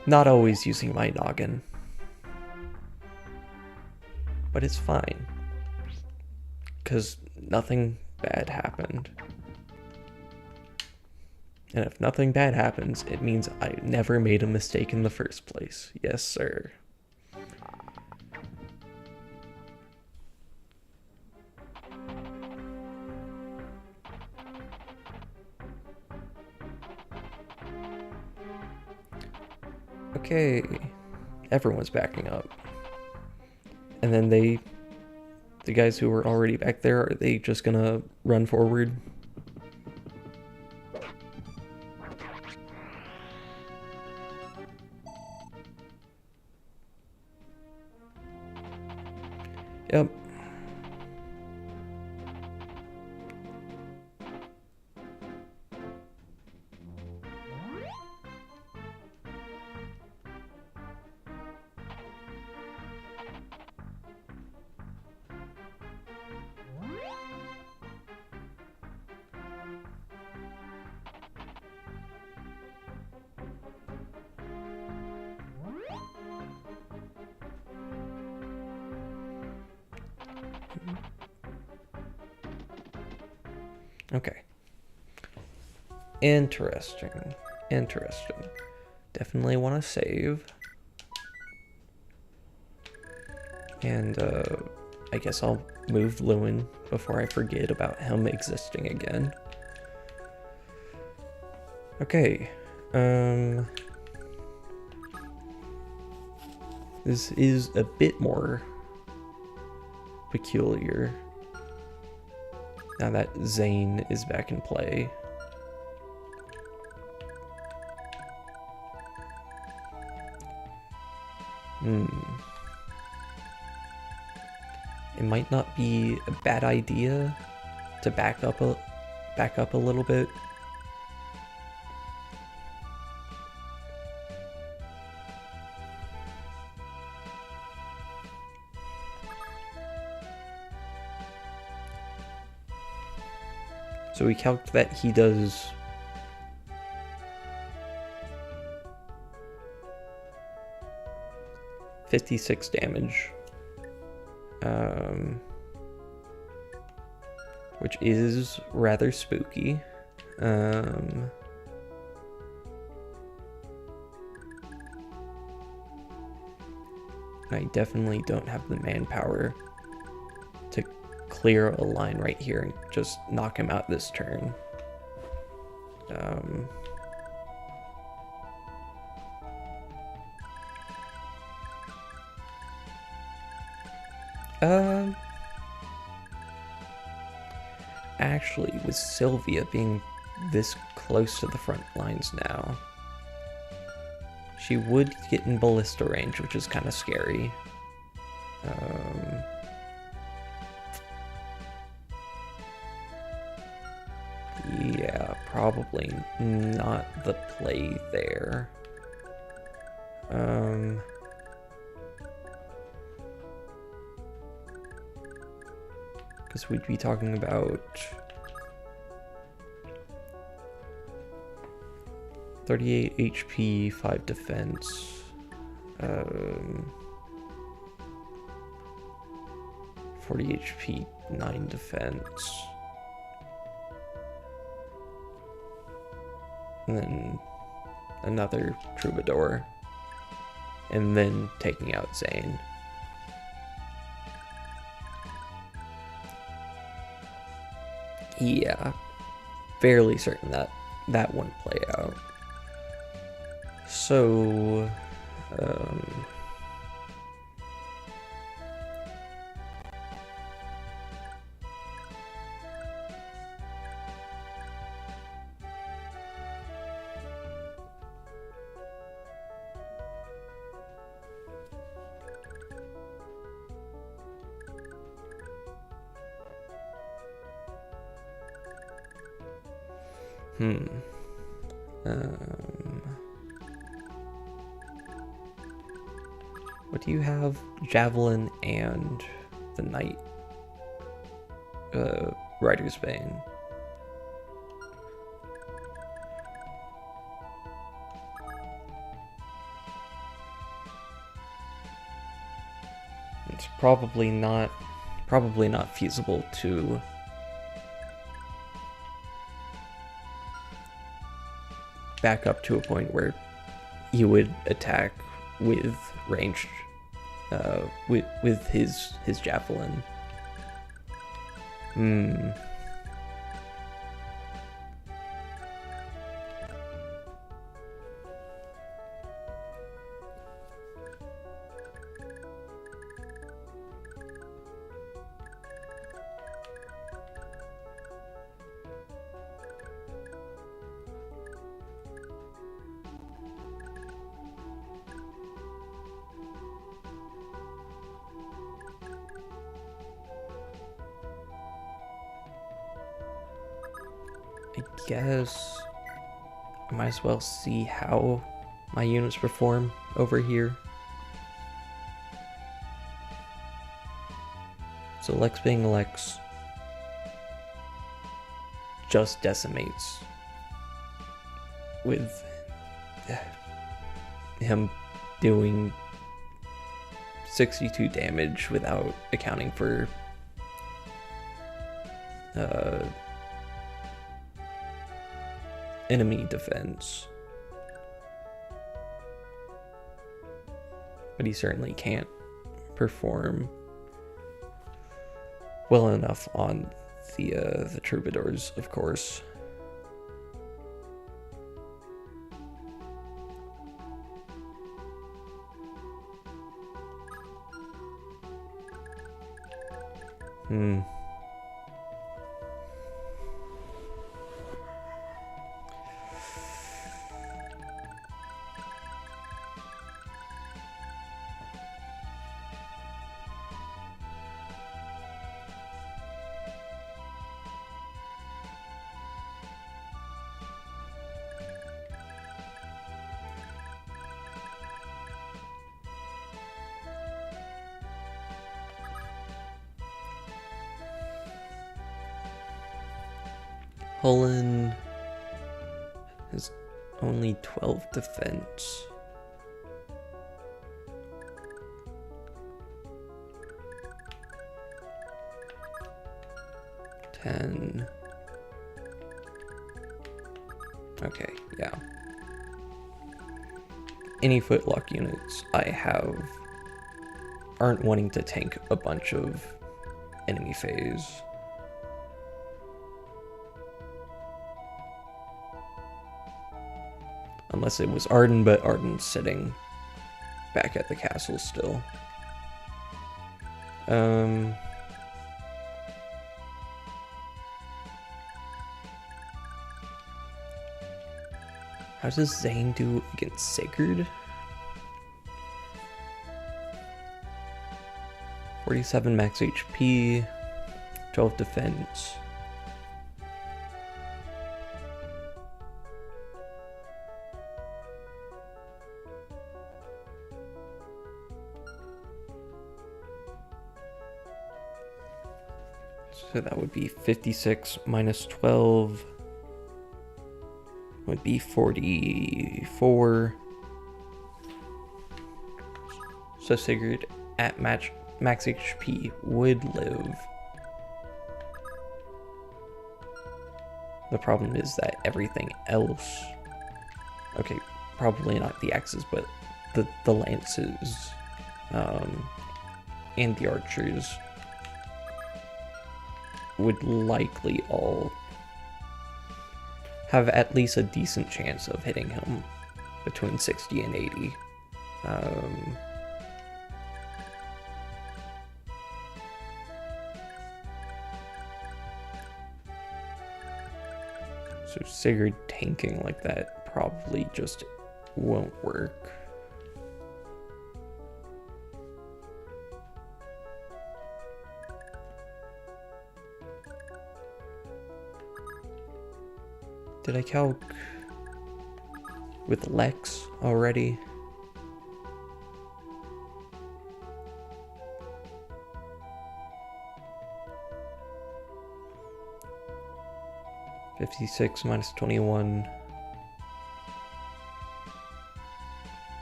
Not always using my noggin. But it's fine. 'Cause nothing bad happened. And if nothing bad happens, it means I never made a mistake in the first place. Yes, sir. Okay, everyone's backing up. And then the guys who were already back there, are they just gonna run forward? Yep. Okay. Interesting. Interesting. Definitely want to save. And, I guess I'll move Lewin before I forget about him existing again. Okay. This is a bit more peculiar now that Zane is back in play. It might not be a bad idea to back up a little bit. So we calculate that he does 56 damage, which is rather spooky. I definitely don't have the manpower to clear a line right here and just knock him out this turn. Actually, with Sylvia being this close to the front lines now, she would get in ballista range, which is kind of scary. Yeah, probably not the play there. Because we'd be talking about 38 HP, 5 defense, 40 HP, 9 defense, and then another Troubadour, and then taking out Zane. Yeah, fairly certain that that wouldn't play out. So, what do you have? Javelin and the Knight, Rider's Bane. It's probably not feasible to back up to a point where he would attack with ranged, with his javelin. I guess I might as well see how my units perform over here. So Lex being Lex just decimates with him doing 62 damage without accounting for enemy defense. But he certainly can't perform well enough on the Troubadours, of course. Hullen has only 12 defense. Okay, yeah. Any footlock units I have aren't wanting to tank a bunch of enemy phase. Unless it was Arden, but Arden's sitting back at the castle still. How does Zane do against Sigurd? 47 max HP, 12 defense. So that would be 56 minus 12 would be 44. So Sigurd at max HP would live. The problem is that everything else, okay, probably not the axes, but the lances and the archers would likely all have at least a decent chance of hitting him between 60 and 80. So Sigurd tanking like that probably just won't work. Did I calc with Lex already? $56 minus 21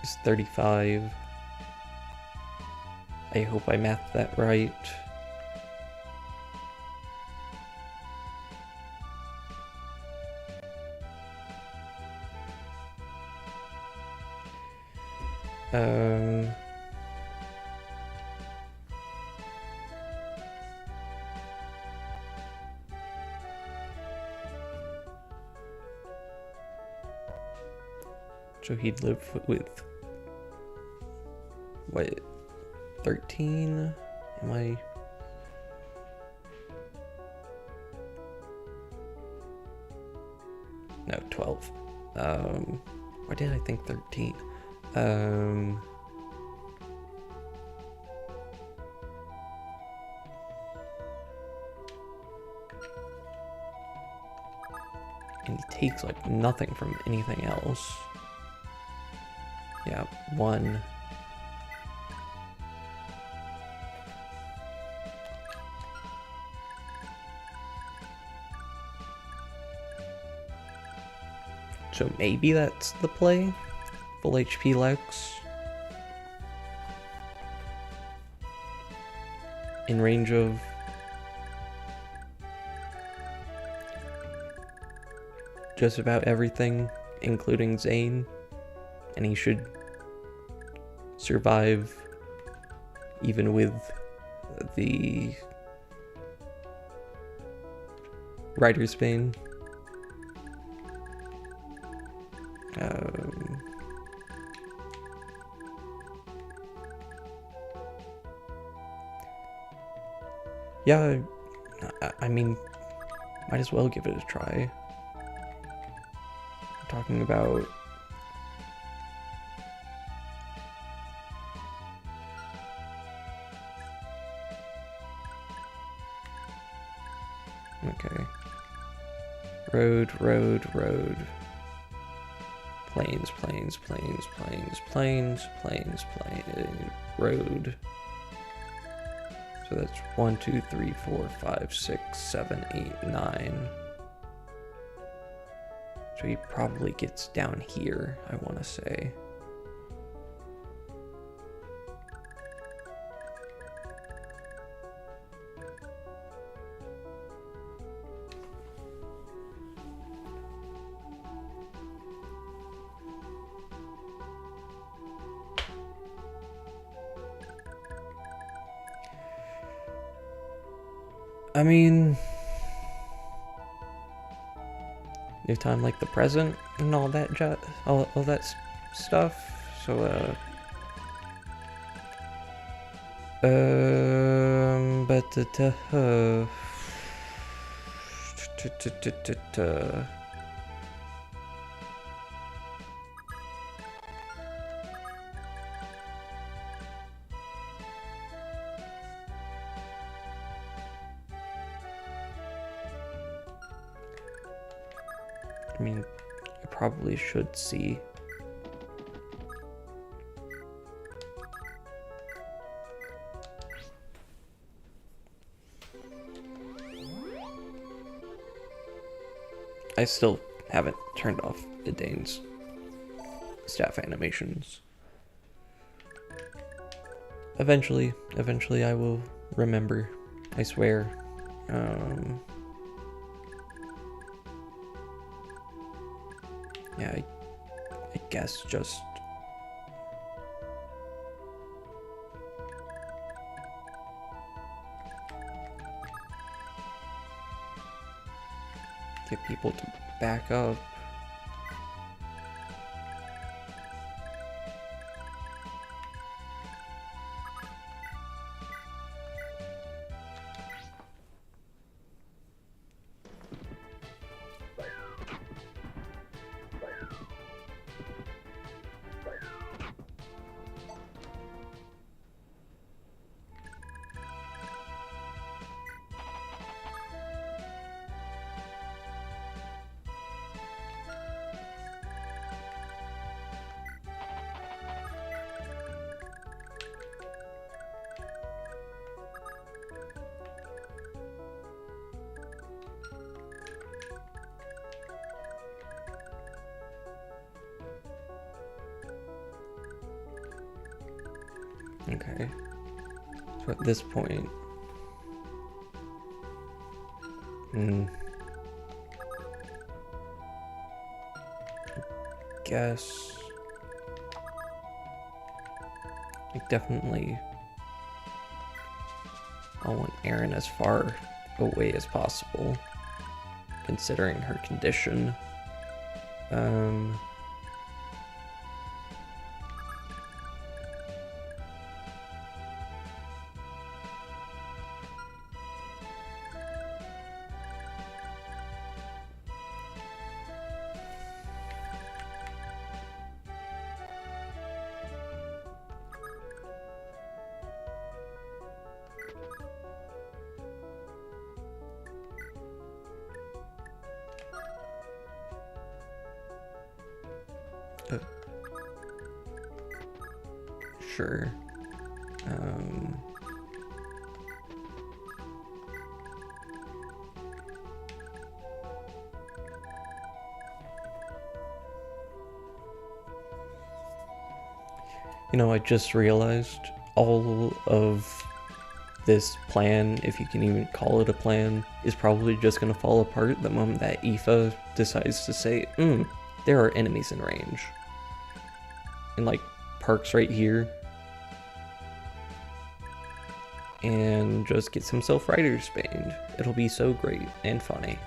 is 35. I hope I mathed that right. So he'd live with, what, 13? Am I? No, 12. Why did I think 13? And he takes like nothing from anything else. Yeah, 1. So maybe that's the play. Full HP Lex. In range of just about everything, including Zane. And he should survive even with the Rider's Bane. Yeah, I mean, might as well give it a try. I'm talking about okay. Road. Plains. Road. So that's 1, 2, 3, 4, 5, 6, 7, 8, 9. So he probably gets down here, I want to say. I mean, new time like the present and all that all that stuff. So but I mean, I probably should see. I still haven't turned off Edane's staff animations. Eventually I will remember, I swear. Yeah, I guess just get people to back up. Okay. So at this point, I guess definitely I want Erin as far away as possible, considering her condition. Sure. You know, I just realized all of this plan, if you can even call it a plan, is probably just going to fall apart the moment that Aoife decides to say, there are enemies in range. And like, parks right here. And just gets himself writer's baned. It'll be so great and funny.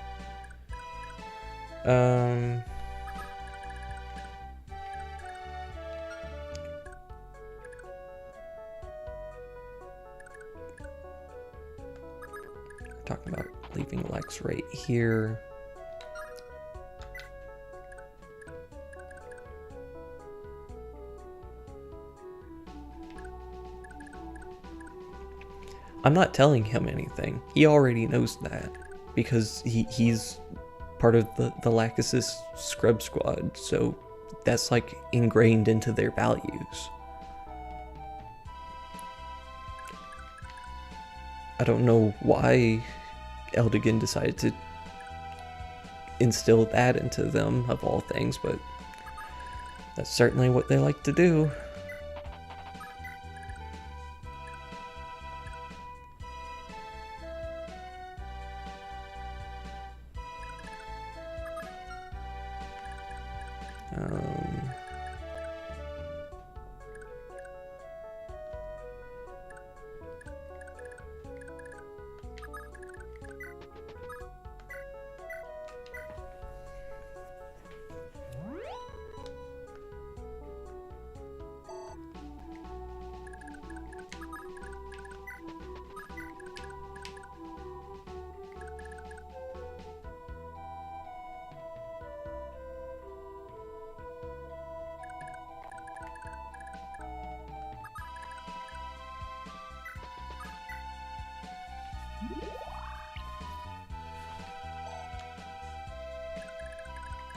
Talking about leaving Lex right here. I'm not telling him anything. He already knows that because he's part of the Lachesis scrub squad, so that's like ingrained into their values. I don't know why Eldigan decided to instill that into them, of all things, but that's certainly what they like to do.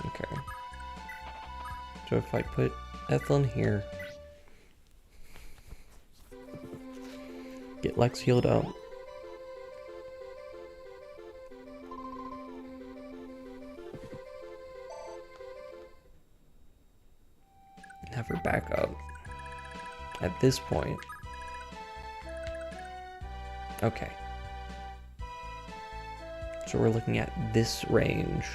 Okay. So if I put Ethlyn here, get Lex healed up. Have her back up. At this point. Okay. So we're looking at this range.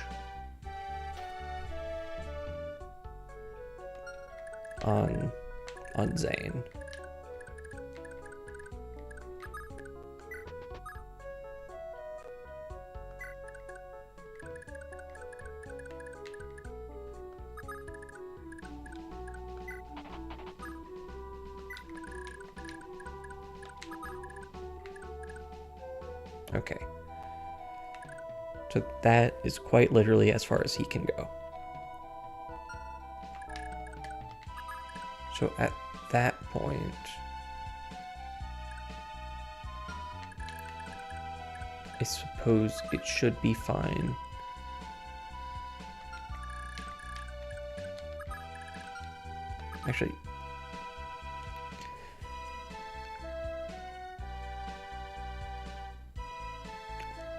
On Zane. Okay. So that is quite literally as far as he can go. So at that point, I suppose it should be fine. Actually,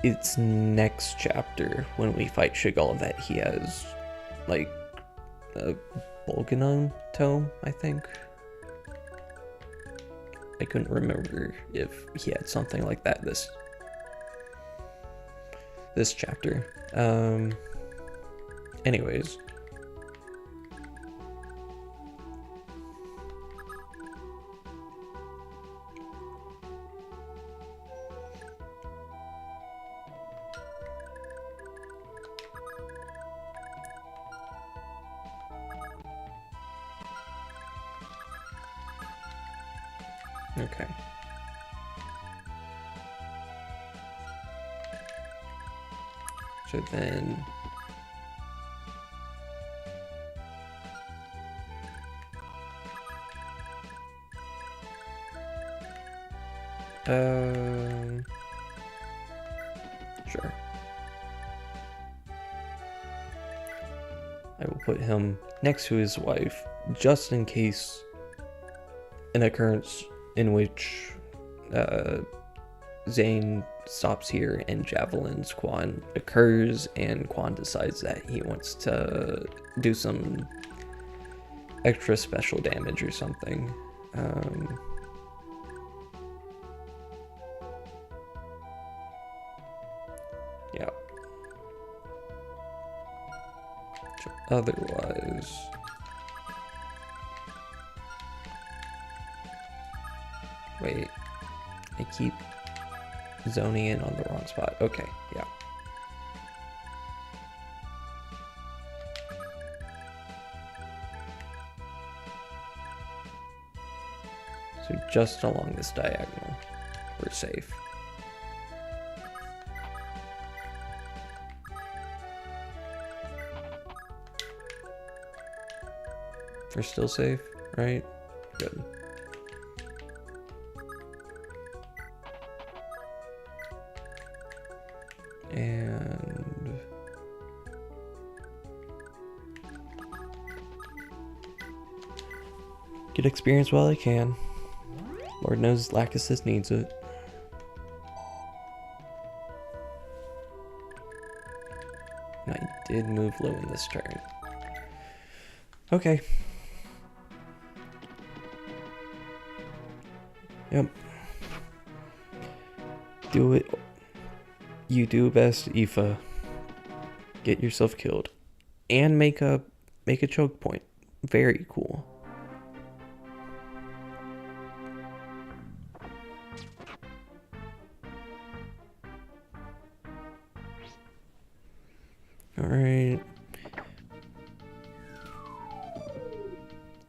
it's next chapter when we fight Shigal that he has, like, a Bolganon tome, I think. I couldn't remember if he had something like that this chapter. Anyways. Okay. So then sure. I will put him next to his wife just in case an occurrence in which Zane stops here and javelins Quan occurs, and Quan decides that he wants to do some extra special damage or something. Yeah. So otherwise, wait, I keep zoning in on the wrong spot. Okay, yeah. So just along this diagonal, we're safe. We're still safe, right? Good. And get experience while I can. Lord knows Lachesis needs it. And I did move Loon this turn. Okay. Yep. Do it. You do best, Aoife. Get yourself killed. And make a choke point. Very cool. Alright.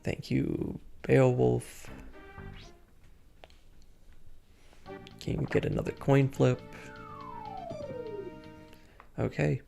Thank you, Beowulf. Can you get another coin flip? Okay.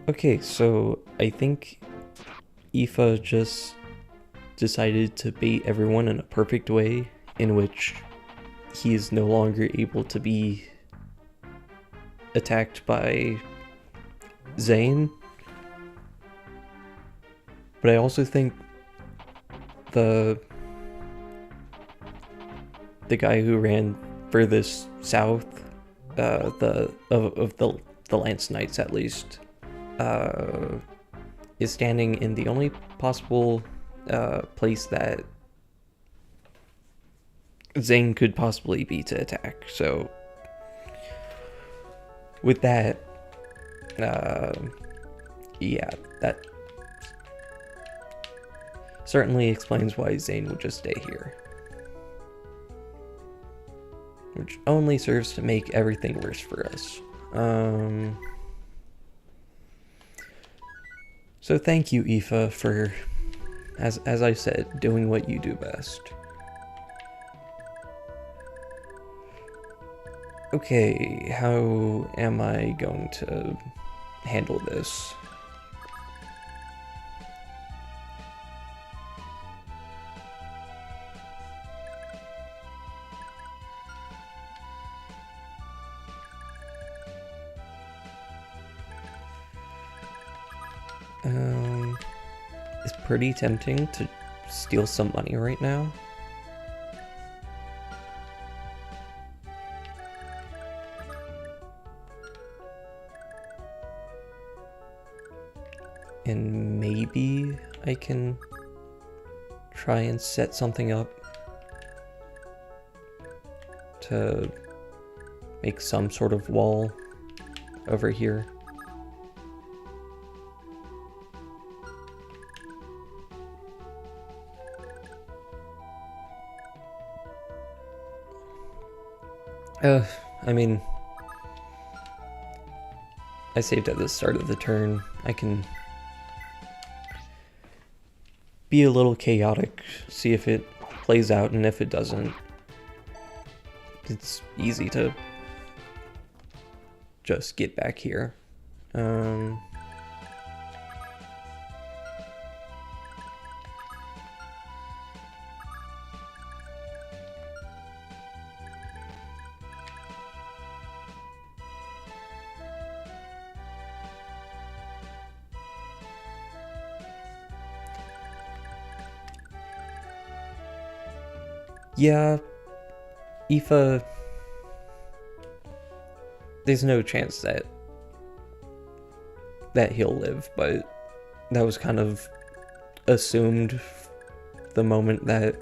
Okay, so I think Aoife just decided to bait everyone in a perfect way, in which he is no longer able to be attacked by Zane. But I also think the guy who ran furthest south, of the Lance Knights at least, is standing in the only possible place that Zane could possibly be to attack. So with that, yeah, that certainly explains why Zane would just stay here. Which only serves to make everything worse for us. So thank you, Aoife, for, as I said, doing what you do best. Okay, how am I going to handle this? It's pretty tempting to steal some money right now. And maybe I can try and set something up to make some sort of wall over here. I mean, I saved at the start of the turn. I can be a little chaotic, see if it plays out, and if it doesn't, it's easy to just get back here. Yeah, Aoife there's no chance that he'll live, but that was kind of assumed the moment that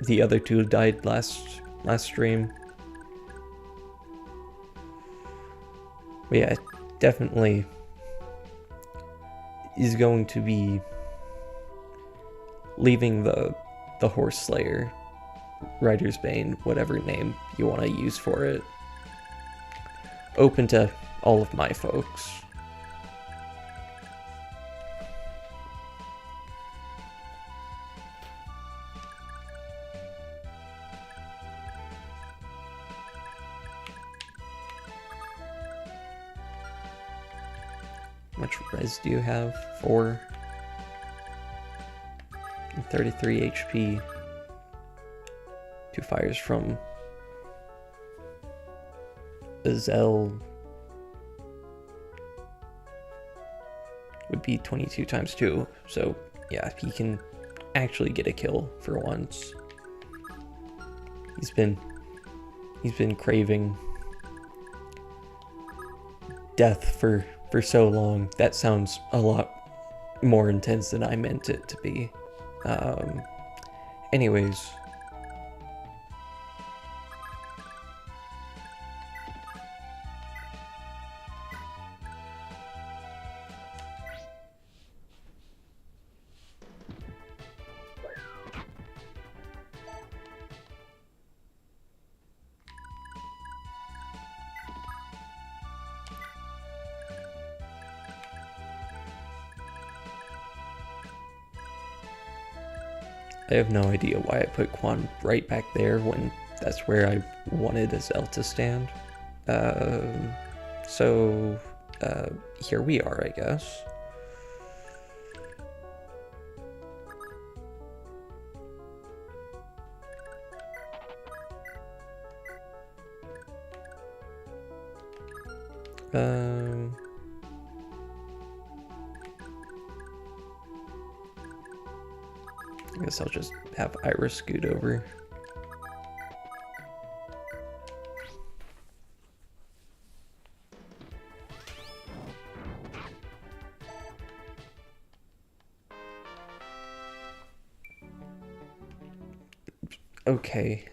the other two died last stream. But yeah, definitely is going to be leaving the Horse Slayer, Rider's Bane, whatever name you want to use for it, open to all of my folks. How much res do you have? 4. And 33 HP. 2 fires from Azel would be 22 times 2. So yeah, he can actually get a kill for once. He's been craving death for so long. That sounds a lot more intense than I meant it to be. Anyways, I have no idea why I put Quan right back there when that's where I wanted Azel to stand. So here we are, I guess. I guess I'll just have Iris scoot over. Okay,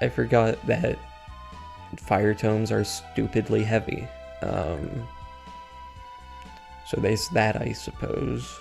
I forgot that fire tomes are stupidly heavy. So there's that, I suppose.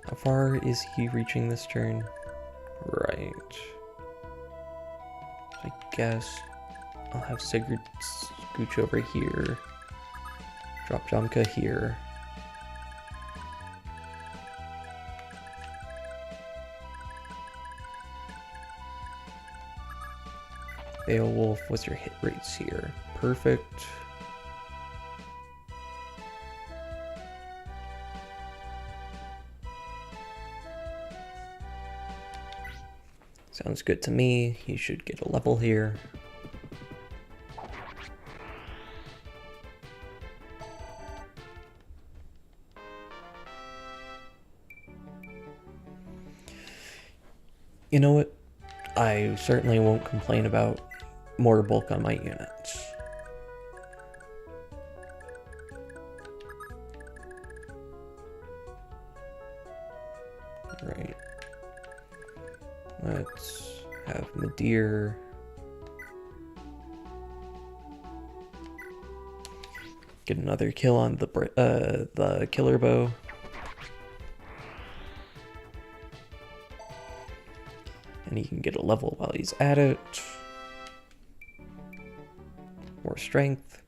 How far is he reaching this turn? Right. So I guess I'll have Sigurd scooch over here. Drop Jamka here. Beowulf, what's your hit rates here? Perfect. Sounds good to me. He should get a level here. You know what? I certainly won't complain about more bulk on my units. Right. Let's have Madir. Get another kill on the killer bow. And he can get a level while he's at it. More strength.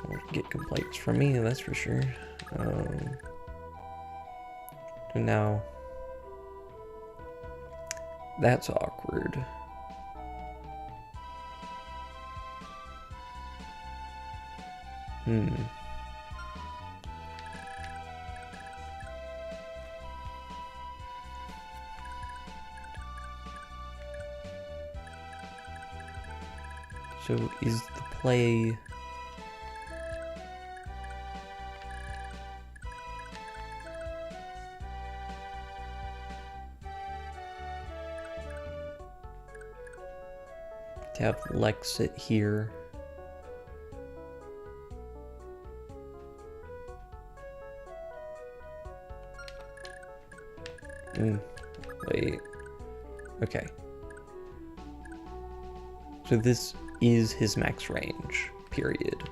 Won't get complaints from me, that's for sure. And now, that's awkward. So is the play... to have Lex sit here. Wait. Okay. So this is his max range, period.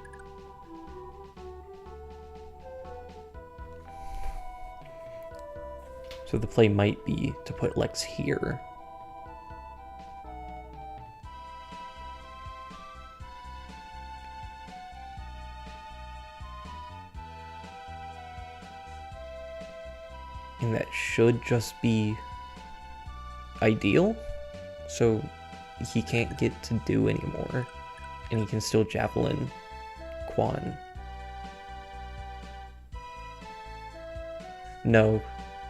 So the play might be to put Lex here. And that should just be ideal. So he can't get to do anymore. And he can still javelin Quan. No,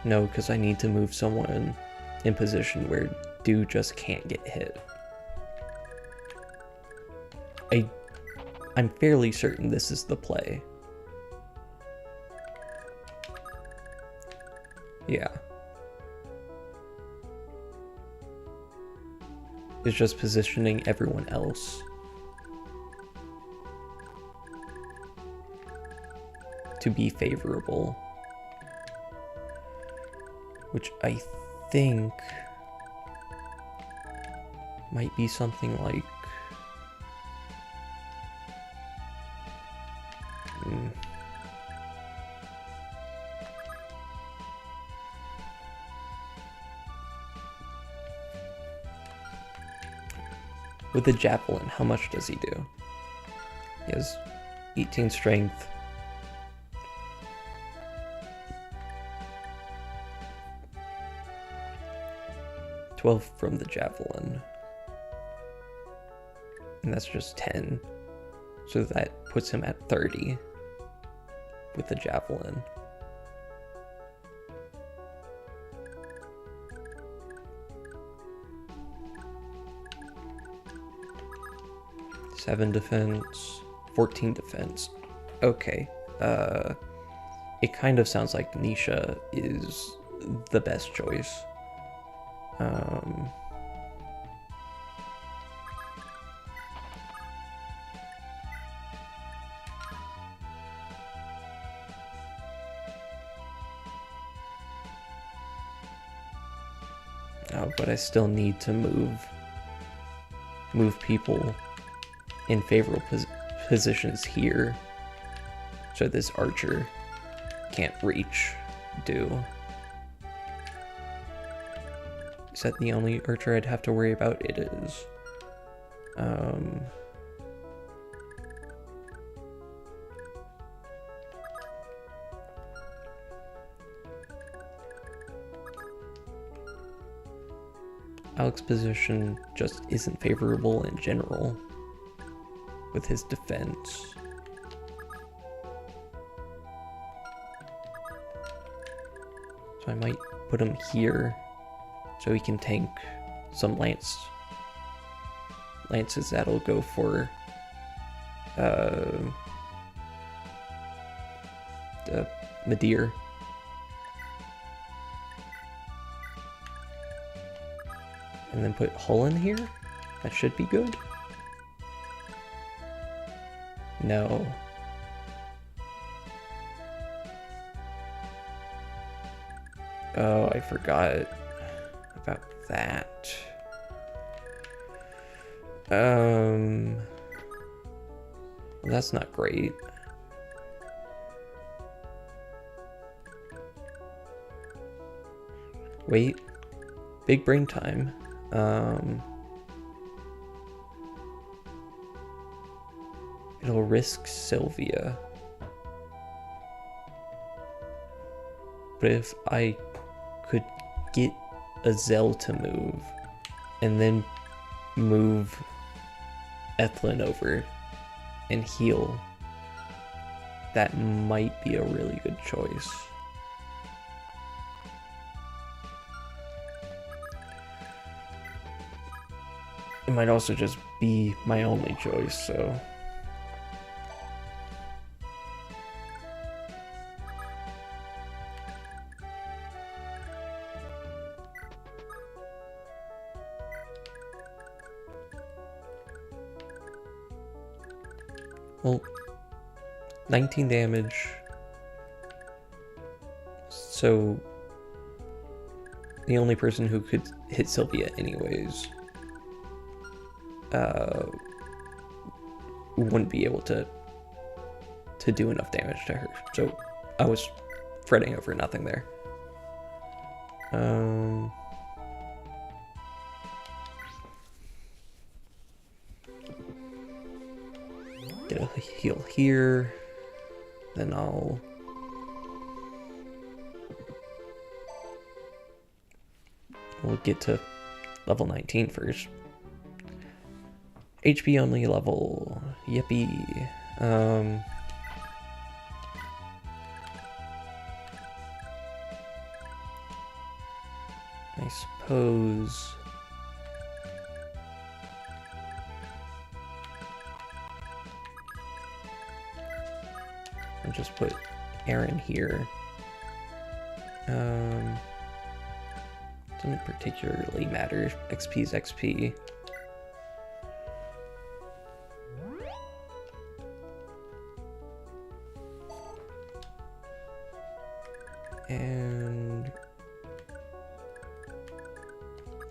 because I need to move someone in position where Do just can't get hit. I'm fairly certain this is the play. Yeah. It's just positioning everyone else to be favorable. Which I think might be something like... With the javelin, how much does he do? He has 18 strength. From the javelin, and that's just 10, so that puts him at 30 with the javelin. Seven defense, 14 defense. Okay, it kind of sounds like Nisha is the best choice. But I still need to move people in favorable positions here, so this archer can't reach Do. Is that the only archer I'd have to worry about? It is. Alex's position just isn't favorable in general with his defense. So I might put him here so he can tank some lances that'll go for Madir. And then put Hull in here? That should be good. No. Oh, I forgot about that. That's not great. Wait. Big brain time. It'll risk Sylvia. But if I could get a Zell to move, and then move Ethlyn over and heal, that might be a really good choice. It might also just be my only choice, so... Well, 19 damage. So the only person who could hit Sylvia anyways wouldn't be able to do enough damage to her. So I was fretting over nothing there. Get a heal here, then we'll get to level 19 first. HP only level, yippee. I suppose I'll just put Aaron here. Doesn't particularly matter. XP is XP. And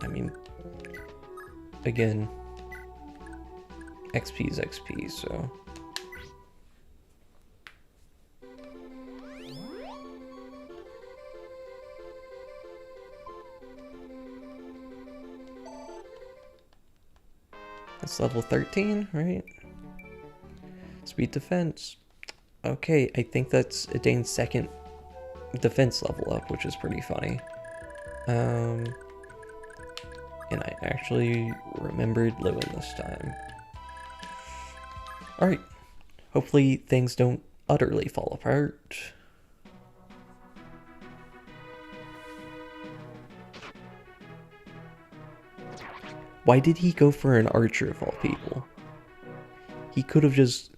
I mean, again, XP is XP, so that's level 13, right? Speed defense. Okay, I think that's Edane's second defense level up, which is pretty funny. And I actually remembered Lewin this time. Alright, hopefully things don't utterly fall apart. Why did he go for an archer of all people? He could have just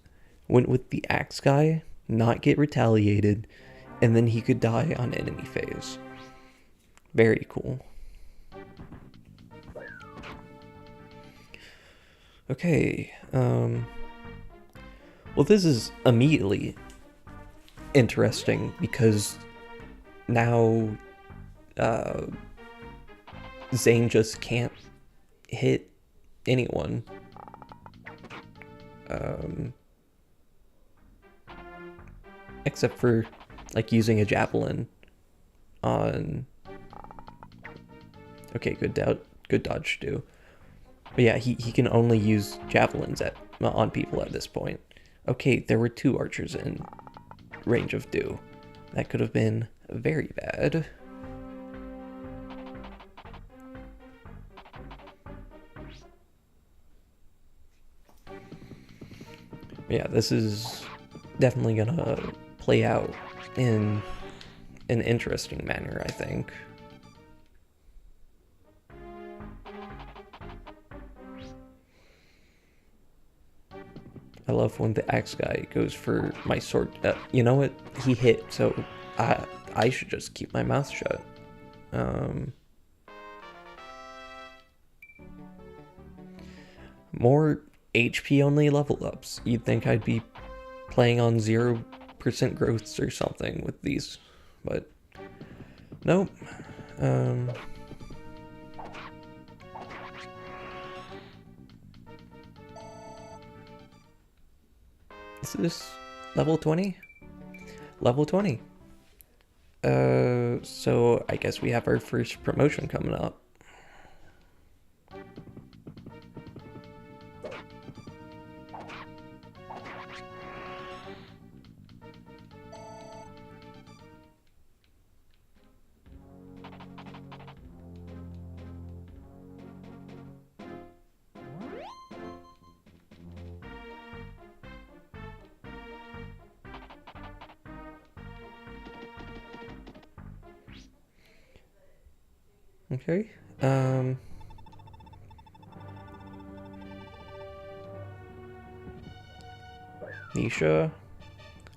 went with the axe guy, not get retaliated, and then he could die on enemy phase. Very cool. Okay, well, this is immediately interesting because now Zane just can't hit anyone. Except for like using a javelin on... Okay, good dodge too. But yeah, he can only use javelins on people at this point. Okay, there were 2 archers in range of Do. That could have been very bad. Yeah, this is definitely gonna play out in an interesting manner, I think. I love when the axe guy goes for my sword. You know what? He hit, so I should just keep my mouth shut. More HP only level ups. You'd think I'd be playing on 0% growths or something with these, but nope. Is this level 20? Level 20. So I guess we have our first promotion coming up. Okay, Nisha,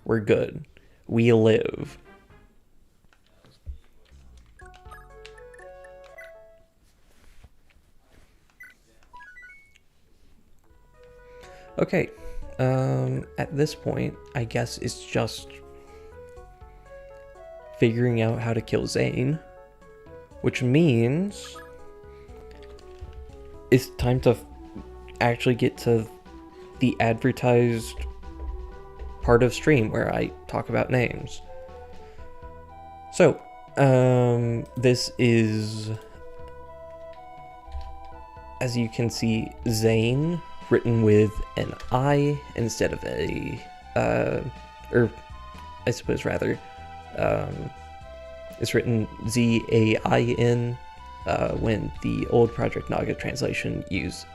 we're good. We live. Okay, at this point, I guess it's just figuring out how to kill Zane, which means it's time to actually get to the advertised part of stream where I talk about names. So, this is, as you can see, Zane, written with an I instead of a, or I suppose rather, it's written Z-A-I-N, when the old Project Naga translation used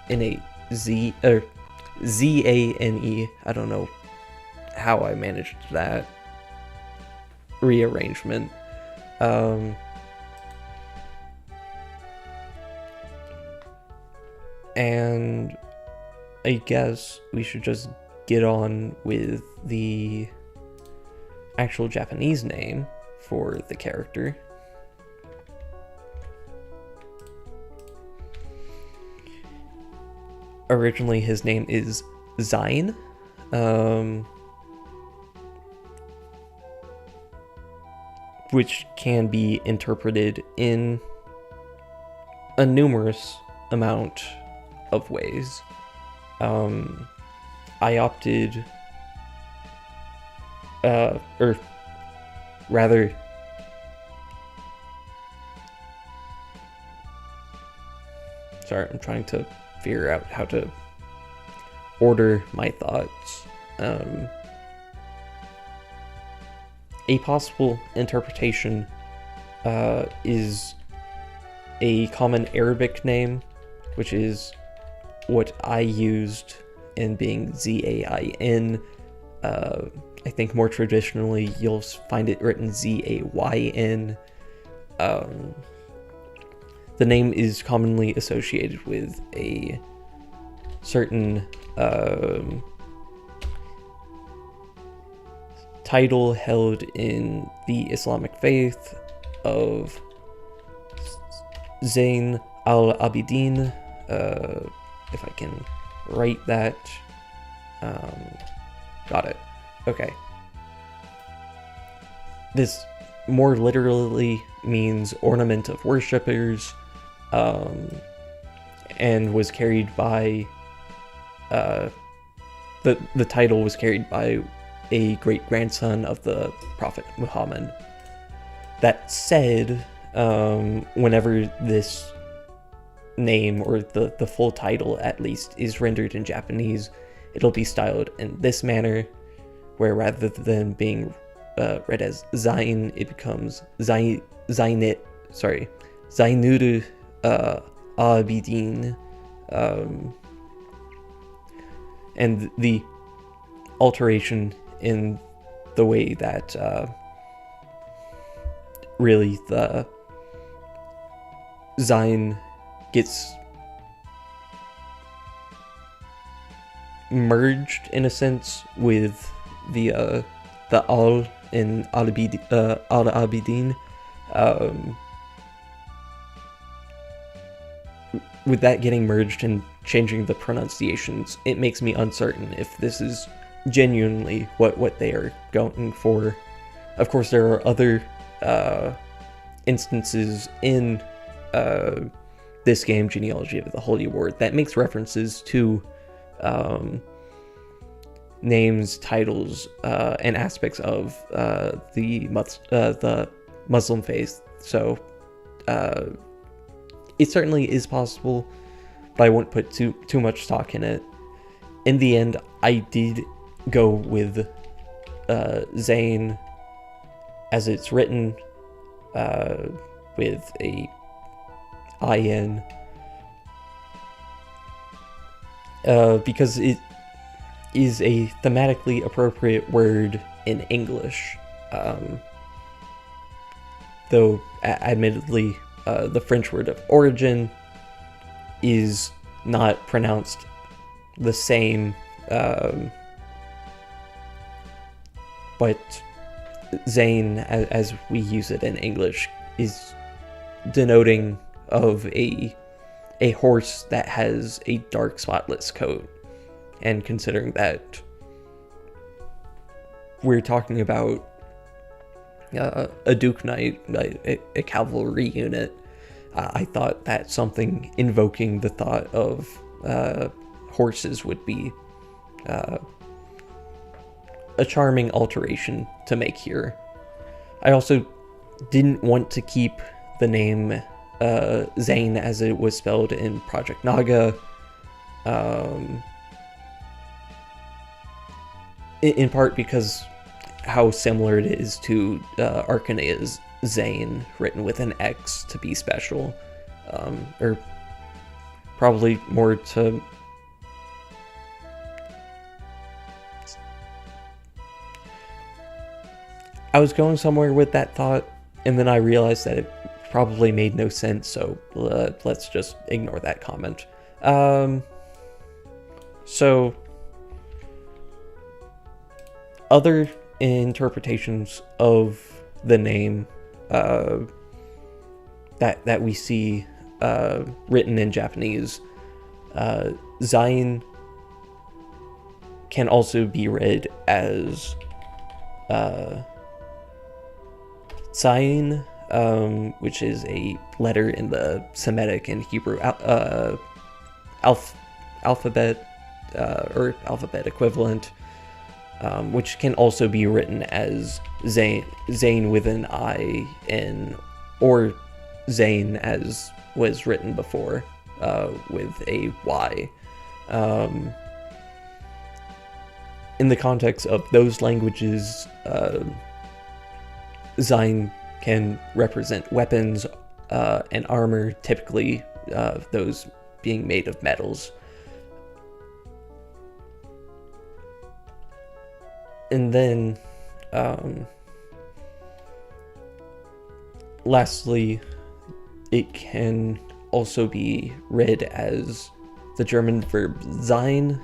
Z-A-N-E. I don't know how I managed that rearrangement. And I guess we should just get on with the actual Japanese name for the character. Originally, his name is Zine, which can be interpreted in a numerous amount of ways. I opted, or rather, sorry, I'm trying to figure out how to order my thoughts. A possible interpretation is a common Arabic name, which is what I used in being Z-A-I-N. I think more traditionally you'll find it written Z-A-Y-N. The name is commonly associated with a certain title held in the Islamic faith of Zayn al-Abidin, if I can write that. Got it. Okay. This more literally means ornament of worshippers, and was carried by, the title was carried by a great-grandson of the Prophet Muhammad. That said, whenever this name, or the full title at least, is rendered in Japanese, it'll be styled in this manner, where rather than being read as Zain, it becomes Zainuru Abidin, and the alteration in the way that really the Zain gets merged in a sense with the al in al-Abidin, with that getting merged and changing the pronunciations, it makes me uncertain if this is genuinely what they are going for. Of course, there are other instances in this game, Genealogy of the Holy War, that makes references to names, titles, and aspects of the Muslim faith. So it certainly is possible, but I wouldn't put too much stock in it. In the end, I did go with Zane as it's written, with a IN, because it is a thematically appropriate word in English. Though, admittedly, the French word of origin is not pronounced the same, but Zane, as we use it in English, is denoting of a horse that has a dark spotless coat. And considering that we're talking about a Duke Knight, a cavalry unit, I thought that something invoking the thought of horses would be a charming alteration to make here. I also didn't want to keep the name Zane as it was spelled in Project Naga, in part because how similar it is to Arcanea's Zane, written with an X to be special, or probably more to I was going somewhere with that thought, and then I realized that it probably made no sense, so let's just ignore that comment. So, other interpretations of the name that we see written in Japanese, Zain can also be read as Zain, which is a letter in the Semitic and Hebrew alphabet, or alphabet equivalent, which can also be written as Zane with an I-N, or Zane as was written before, with a Y. In the context of those languages, Zain can represent weapons and armor, typically those being made of metals. And then, lastly, it can also be read as the German verb sein,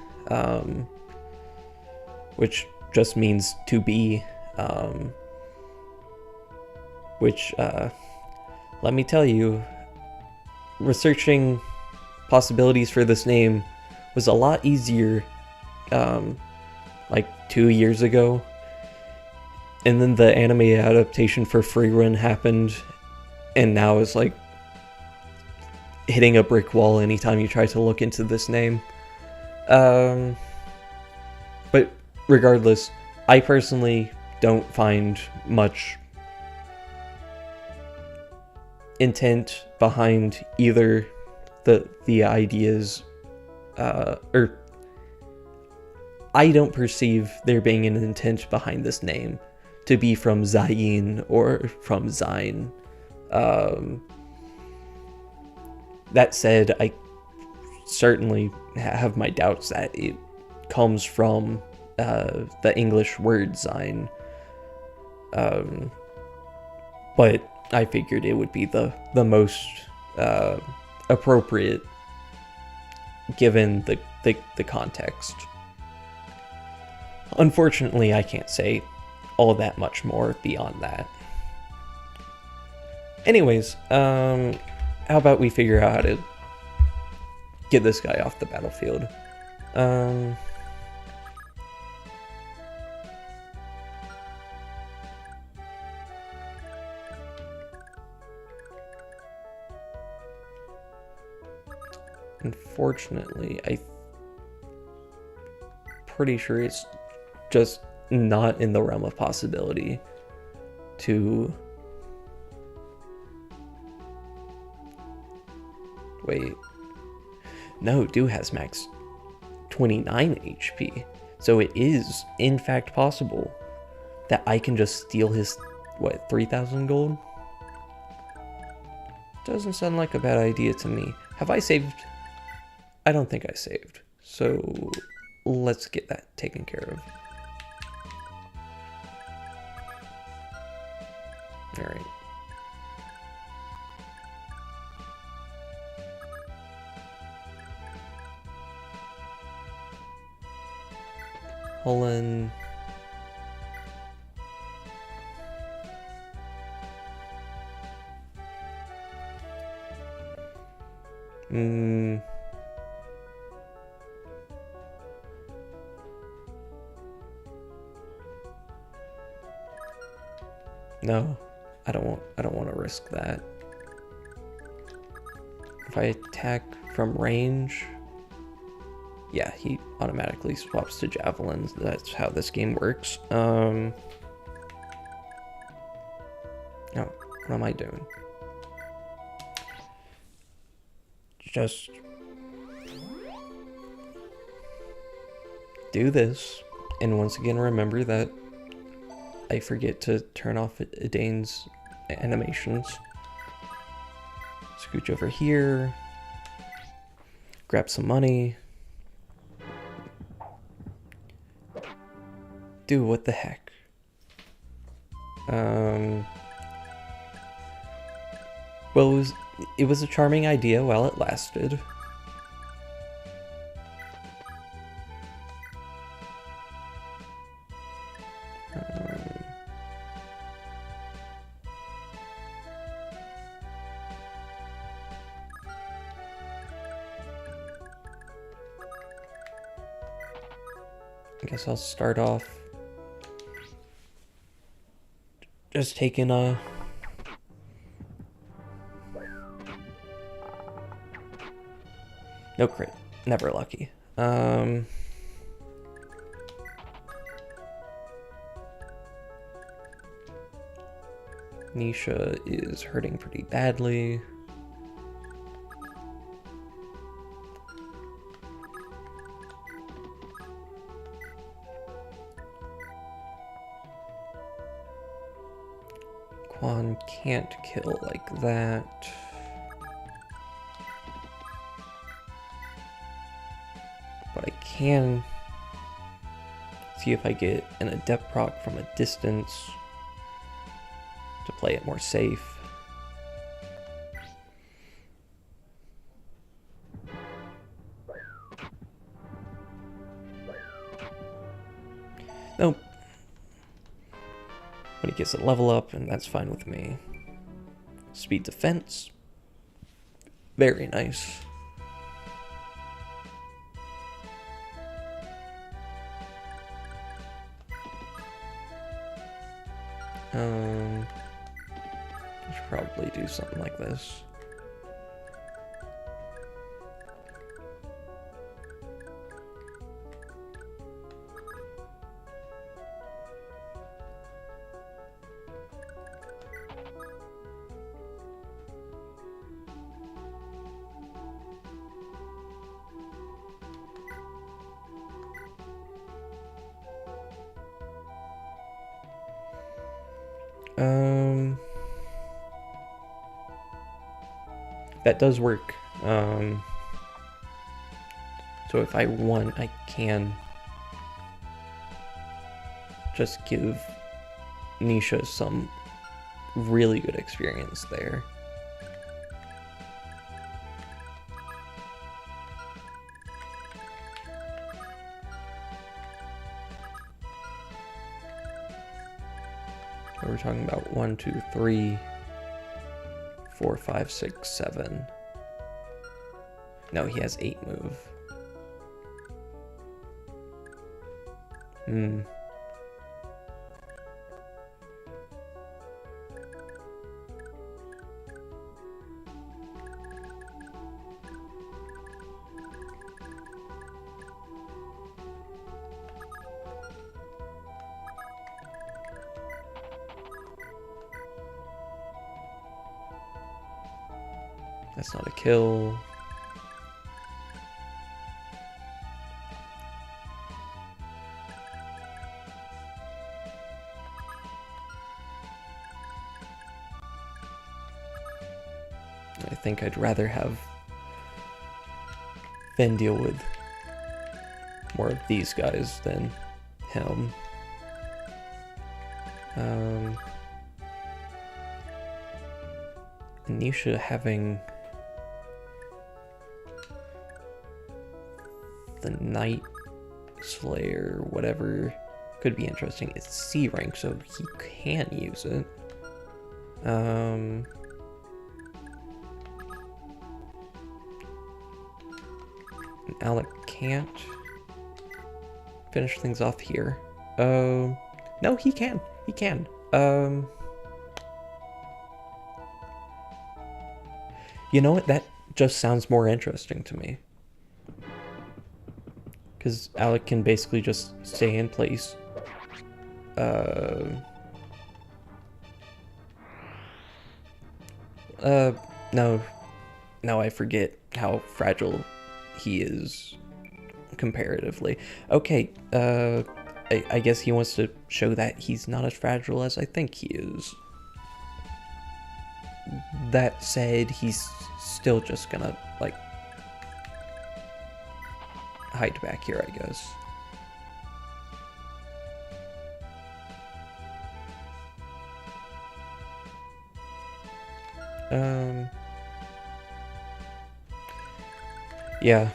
which just means to be, which, let me tell you, researching possibilities for this name was a lot easier, like 2 years ago, and then the anime adaptation for Free Run happened, and now it's like hitting a brick wall anytime you try to look into this name. But regardless, I personally don't find much intent behind either the ideas, or I don't perceive there being an intent behind this name to be from Zayin or from Zain. That said, I certainly have my doubts that it comes from the English word Zain. But I figured it would be the most appropriate given the context. Unfortunately, I can't say all that much more beyond that. Anyways, how about we figure out how to get this guy off the battlefield? Unfortunately, I'm pretty sure it's just not in the realm of possibility to... Wait. No, dude has max 29 HP. So it is, in fact, possible that I can just steal his, what, 3,000 gold? Doesn't sound like a bad idea to me. Have I saved? I don't think I saved. So let's get that taken care of. All right. Holland. No, I don't want to risk that. If I attack from range, yeah, he automatically swaps to javelins. That's how this game works. No, what am I doing? Just do this, and once again remember that I forget to turn off Edane's animations. Scooch over here, grab some money. Dude, what the heck? Well, it was a charming idea while it lasted. I guess I'll start off just taking a... No crit. Never lucky. Nisha is hurting pretty badly. Quan can't kill like that. But I can see if I get an adept proc from a distance to play it more safe. Nope. But he gets a level up, and that's fine with me. Speed defense. Very nice. I should probably do something like this. That does work. So if I want, I can just give Nisha some really good experience there. We're talking about 1, 2, 3, 4, 5, 6, 7. No, he has 8 move. That's not a kill. I think I'd rather have Finn deal with more of these guys than him. Nisha having the Night Slayer, whatever, could be interesting. It's C rank, so he can use it. Alec can't finish things off here. No, he can. He can. You know what? That just sounds more interesting to me. Because Alec can basically just stay in place. No, I forget how fragile he is comparatively. Okay, I guess he wants to show that he's not as fragile as I think he is. That said, he's still just gonna, like, hide back here, I guess. Yeah.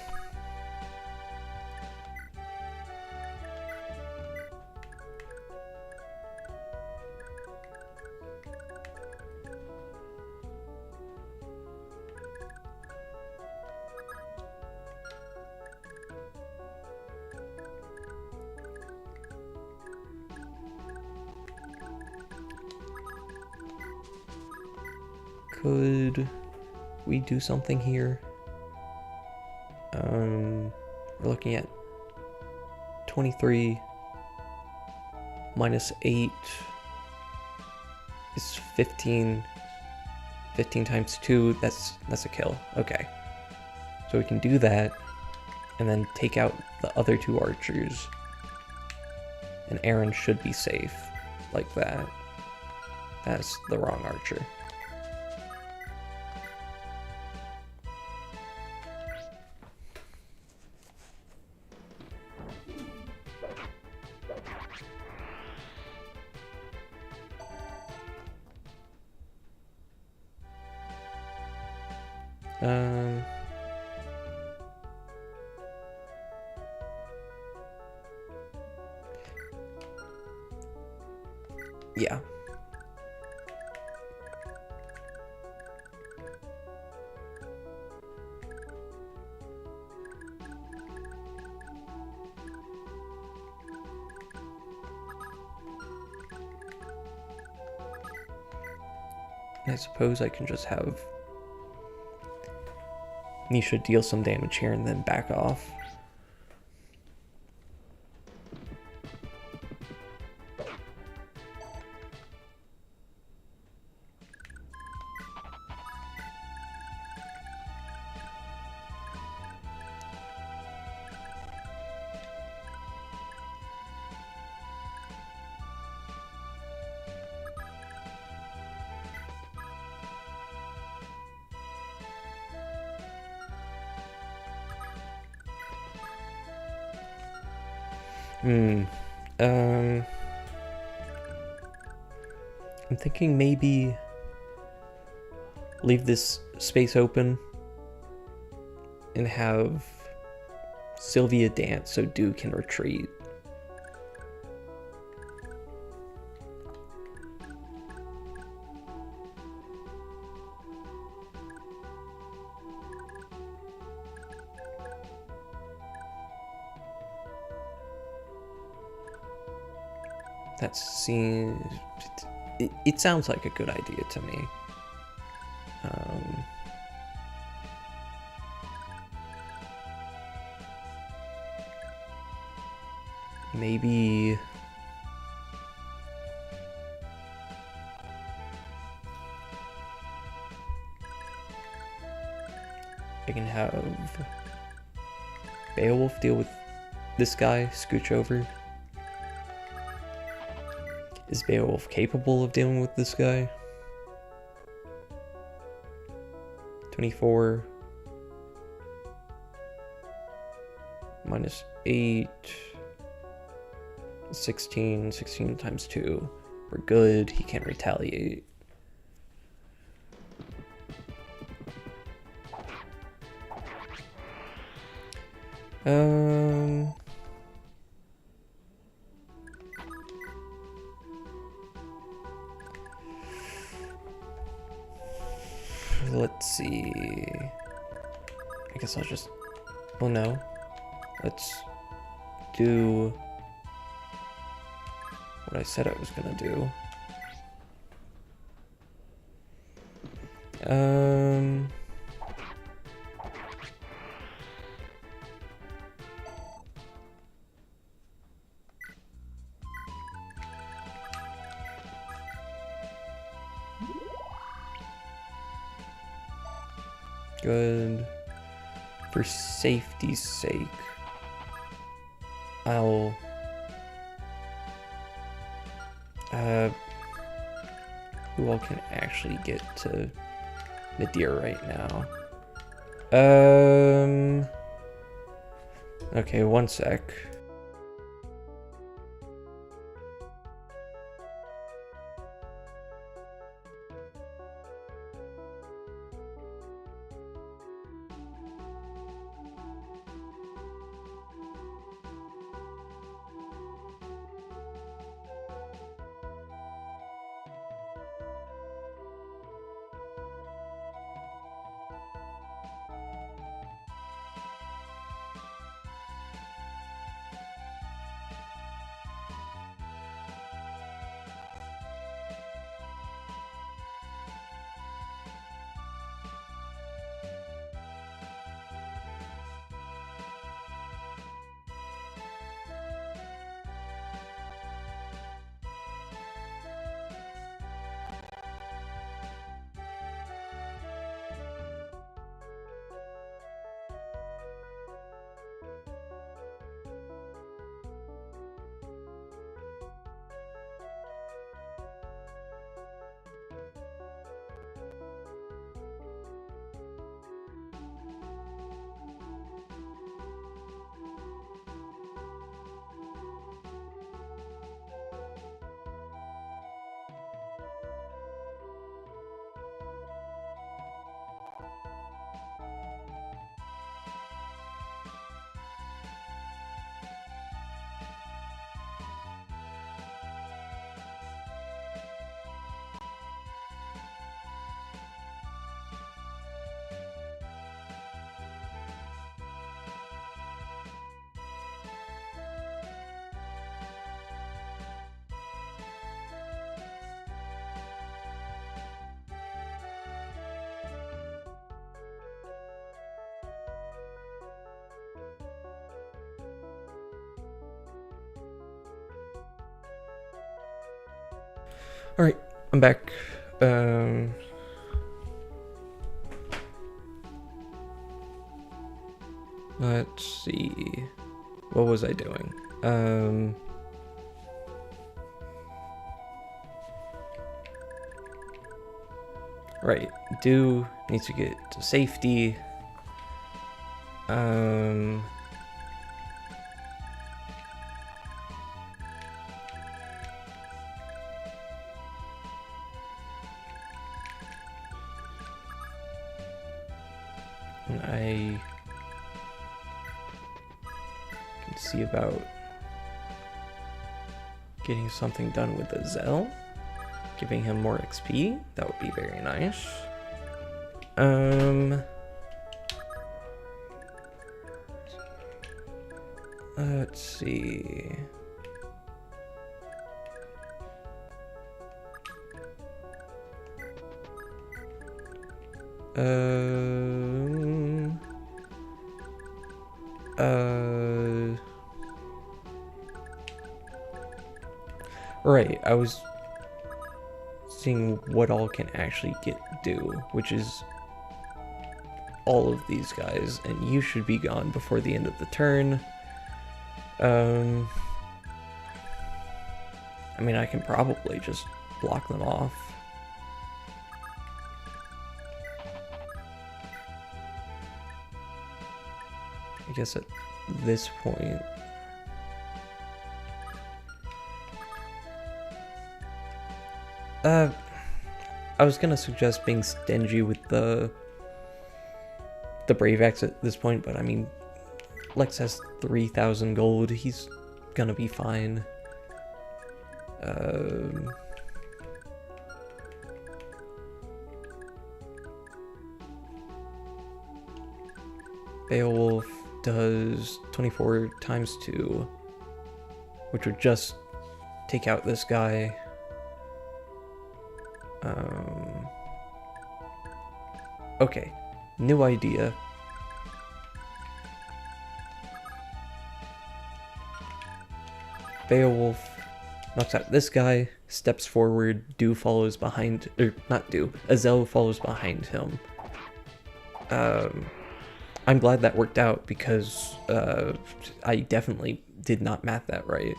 Could we do something here? We're looking at 23 minus 8 is 15. 15 times 2, that's a kill. Okay. So we can do that and then take out the other 2 archers. And Aaron should be safe like that. That's the wrong archer. Yeah. I suppose I can just have Nisha deal some damage here and then back off. I'm thinking maybe leave this space open and have Sylvia dance so Dew can retreat. That seems... It sounds like a good idea to me. Maybe... I can have Beowulf deal with this guy, scooch over. Is Beowulf capable of dealing with this guy? 24. Minus 8. 16. 16 times 2. We're good. He can't retaliate. Let's see. I guess I'll just... Oh no. Let's do what I said I was gonna do. Good. For safety's sake, I'll who all can actually get to Nadir right now? Okay, one sec. Alright, I'm back. Let's see. What was I doing? Right, Do needs to get to safety. I can see about getting something done with the Zell, giving him more XP. That would be very nice. Let's see. Right, I was seeing what all can actually do, which is all of these guys, and you should be gone before the end of the turn. I mean, I can probably just block them off. I guess at this point... I was gonna suggest being stingy with the Brave Axe at this point, but I mean, Lex has 3,000 gold, he's gonna be fine. Beowulf does 24 times 2, which would just take out this guy. Okay, new idea. Beowulf knocks out this guy, steps forward, Do follows behind, or not Do, Azel follows behind him. I'm glad that worked out because I definitely did not math that right.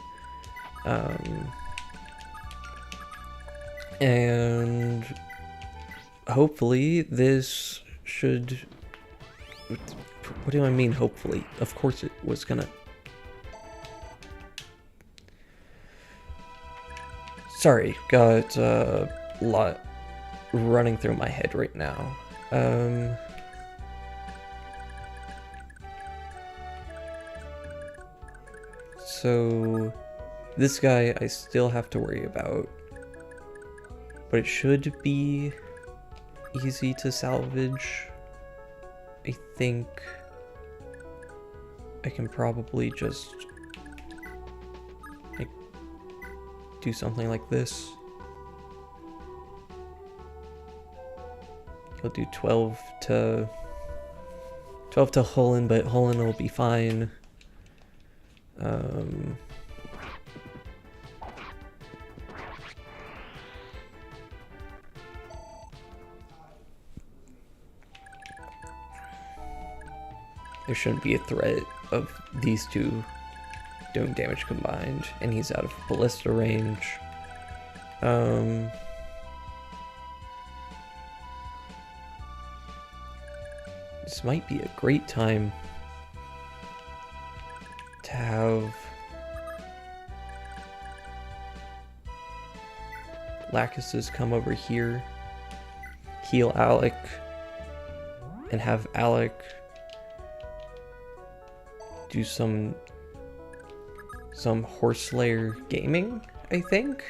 And hopefully this should... What do I mean hopefully? Of course it was gonna... Sorry, got a lot running through my head right now. So this guy I still have to worry about, but it should be easy to salvage. I think I can probably just like do something like this. He'll do 12 to Hullen, but Hullen will be fine. There shouldn't be a threat of these two doing damage combined, and he's out of ballista range. This might be a great time to have Lachesis come over here, heal Alec, and have Alec do some Horseslayer gaming, I think.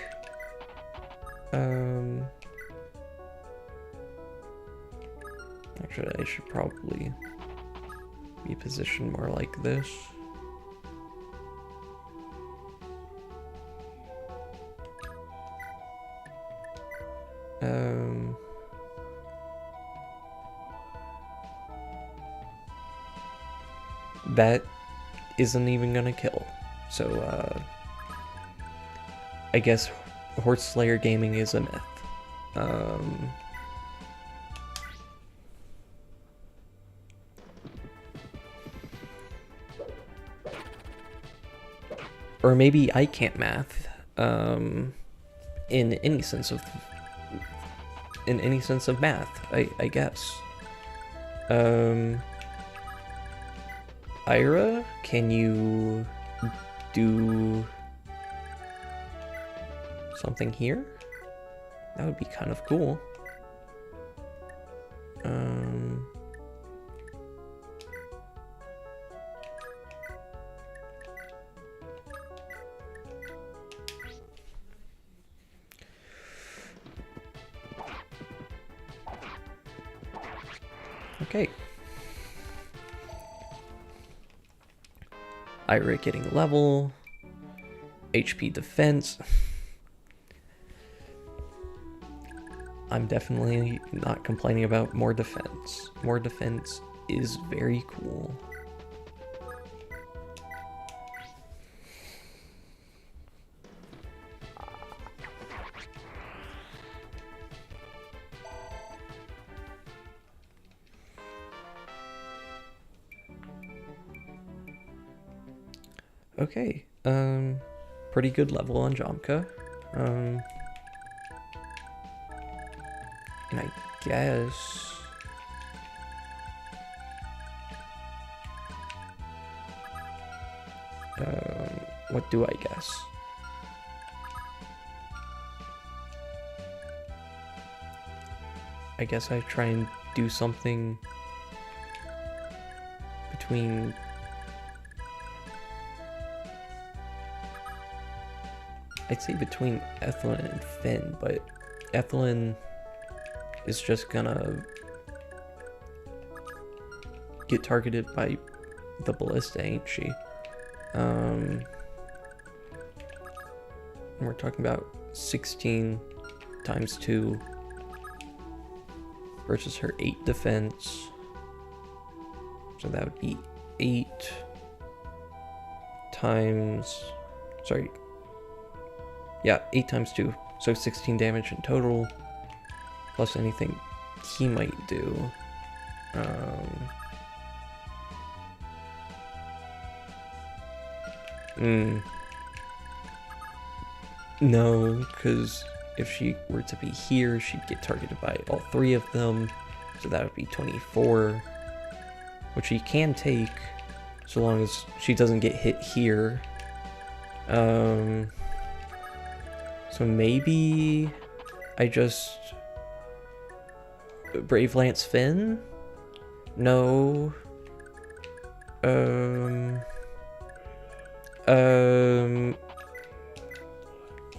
Actually, I should probably be positioned more like this. That isn't even gonna kill, so I guess Horseslayer gaming is a myth. Or maybe I can't math in any sense of math, I guess. Ira, can you do something here? That would be kind of cool. Okay. Ira getting level, HP defense. I'm definitely not complaining about more defense. More defense is very cool. Okay, pretty good level on Jomka. And I guess... what do I guess? I guess I try and do something between... I'd say between Ethelyn and Finn, but Ethelyn is just gonna get targeted by the ballista, ain't she? We're talking about 16 times 2 versus her 8 defense. So that would be 8 times... Sorry. Yeah, 8 times 2. So 16 damage in total. Plus anything he might do. No, because if she were to be here, she'd get targeted by all 3 of them. So that would be 24. Which she can take, so long as she doesn't get hit here. So maybe I just Brave Lance Finn? No.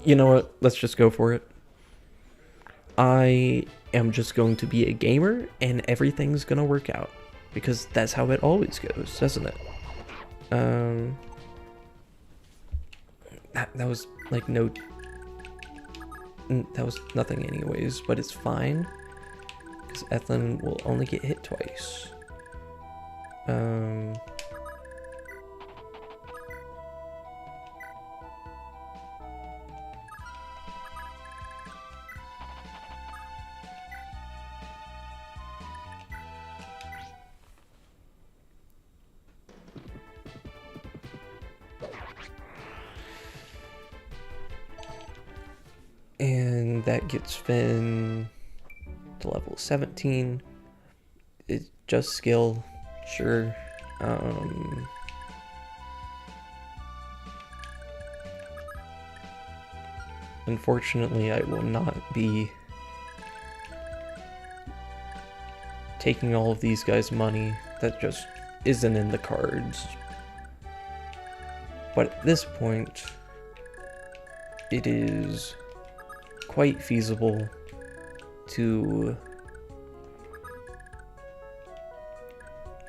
You know what? Let's just go for it. I am just going to be a gamer and everything's gonna work out. Because that's how it always goes, doesn't it? That was like no... That was nothing anyways, but it's fine. Because Ethelyn will only get hit twice. And that gets Finn to level 17. It's just skill, sure. Unfortunately, I will not be taking all of these guys' money. That just isn't in the cards. But at this point, it is quite feasible to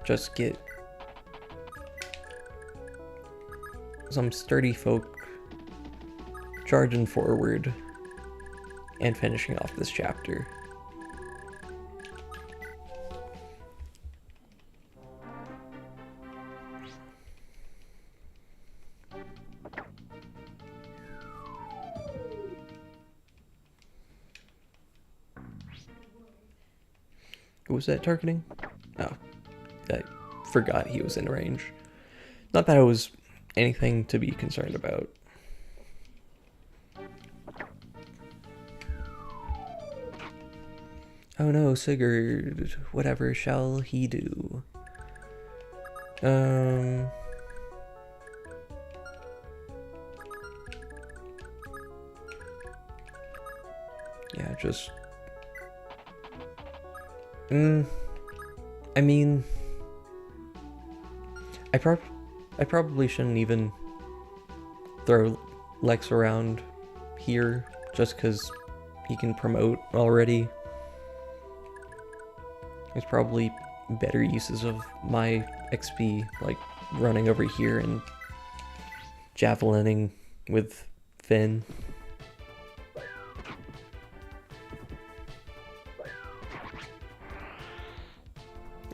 just get some sturdy folk charging forward and finishing off this chapter. Who was that targeting? Oh, I forgot he was in range. Not that it was anything to be concerned about. Oh no, Sigurd, whatever shall he do? Yeah, just... I mean... I probably shouldn't even throw Lex around here, just because he can promote already. There's probably better uses of my XP, like running over here and javelining with Finn.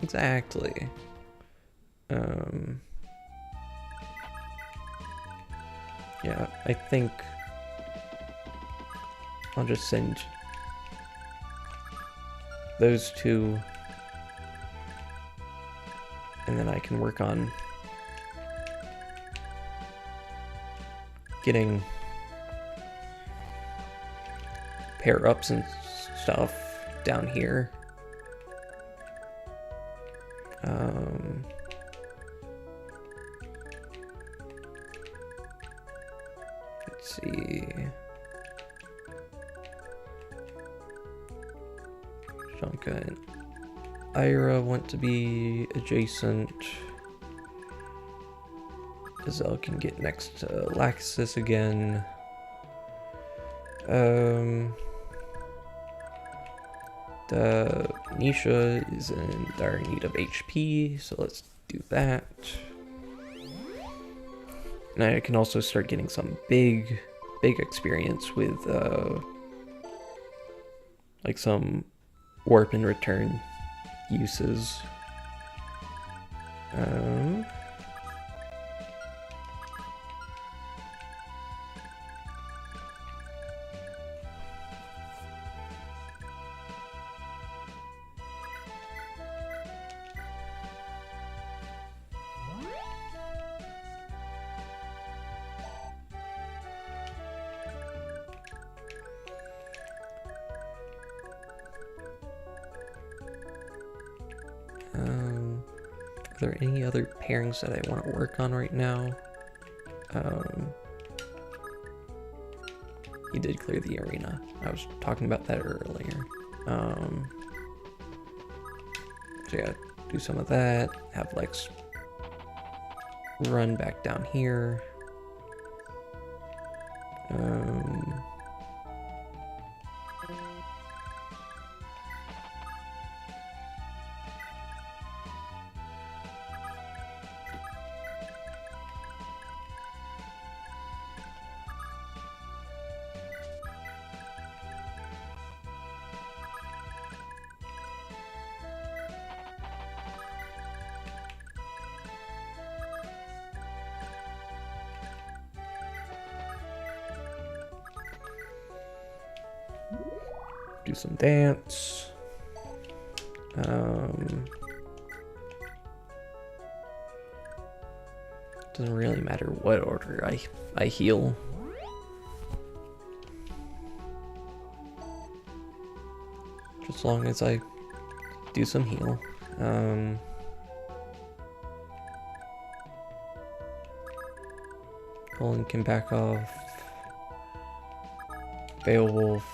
Exactly. Yeah, I think I'll just send those two, and then I can work on getting pair-ups and stuff down here. Let's see. Shanka and Ira want to be adjacent. Azelle can get next to Laxus again. The Nisha is in dire need of HP, so let's do that. And I can also start getting some big experience with like some warp and return uses. Are there any other pairings that I want to work on right now? You did clear the arena. I was talking about that earlier. So yeah, do some of that. Have Lex run back down here. Do some dance. Doesn't really matter what order I heal. Just as long as I do some heal. Colin can back off. Beowulf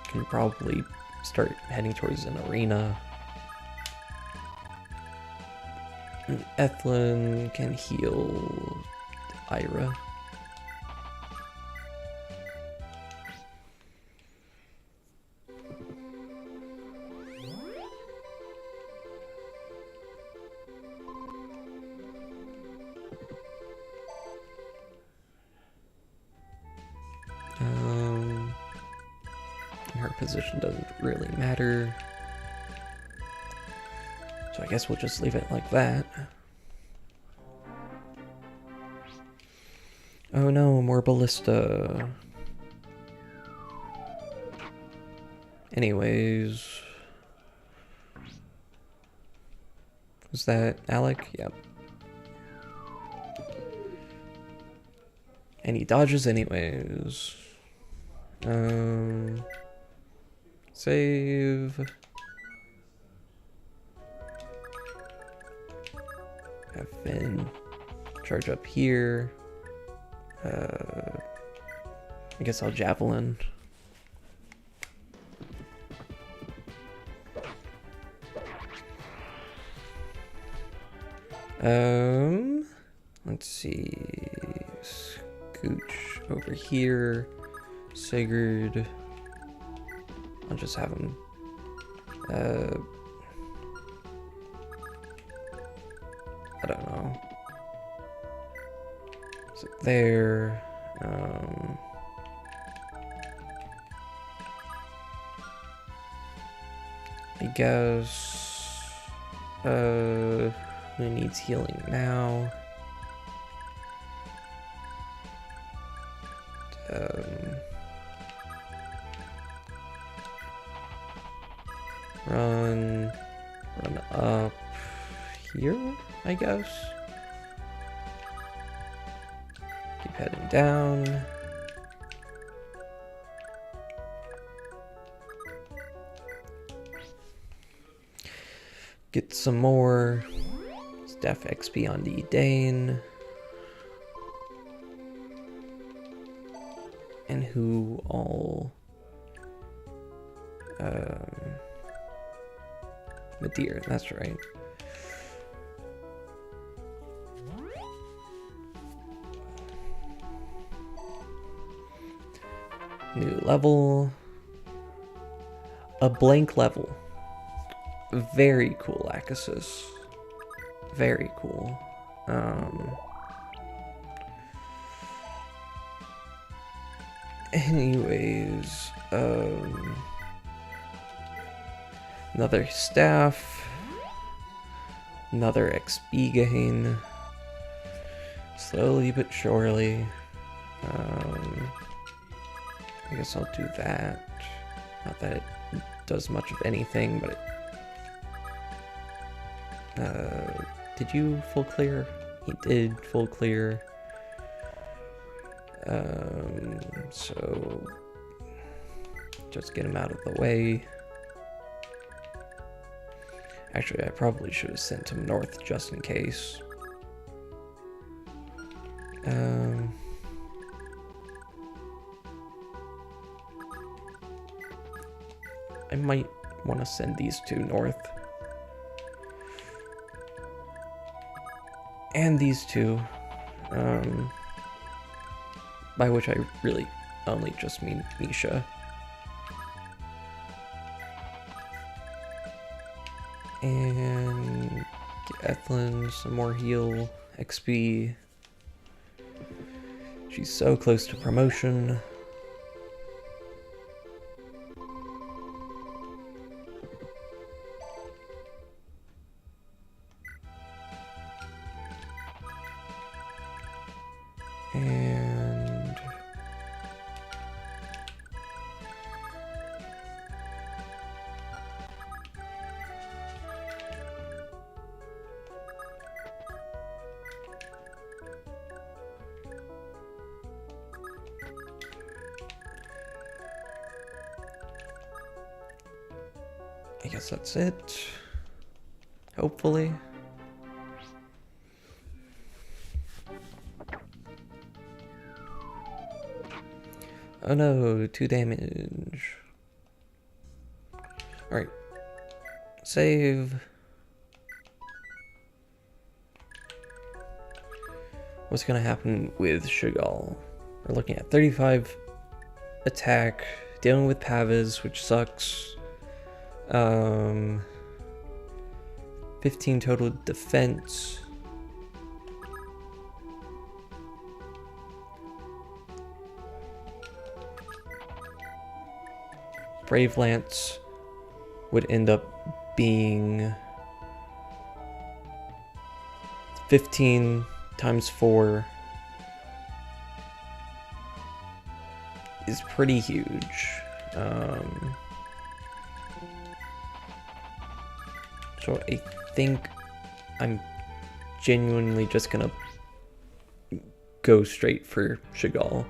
can probably start heading towards an arena. And Ethlyn can heal Ira. Her position doesn't really matter. So I guess we'll just leave it like that. Oh no, more ballista. Anyways. Was that Alec? Yep. And he dodges anyways. Save. Have Finn charge up here. I guess I'll javelin. Let's see. Scooch over here. Sigurd. I'll just have him. I don't know. So there. I guess. Who needs healing now? Run up here, I guess. Keep heading down. Get some more staff XP on the Dane. And who all... Madeira, that's right. New level. A blank level. Very cool, Akasis. Very cool. Anyways, another staff. Another XP gain. Slowly but surely. I guess I'll do that. Not that it does much of anything, but it... did you full clear? He did full clear. So... just get him out of the way. Actually, I probably should have sent him north just in case. I might want to send these two north. And these two. By which I really only just mean Misha. And get Ethlyn some more heal XP. She's so close to promotion. And I guess that's it. Hopefully. Oh no, 2 damage. Alright. Save. What's gonna happen with Chagall? We're looking at 35 attack, dealing with Pavas, which sucks. 15 total defense. Brave Lance would end up being 15 times 4 is pretty huge. So I think I'm genuinely just gonna go straight for Chagall.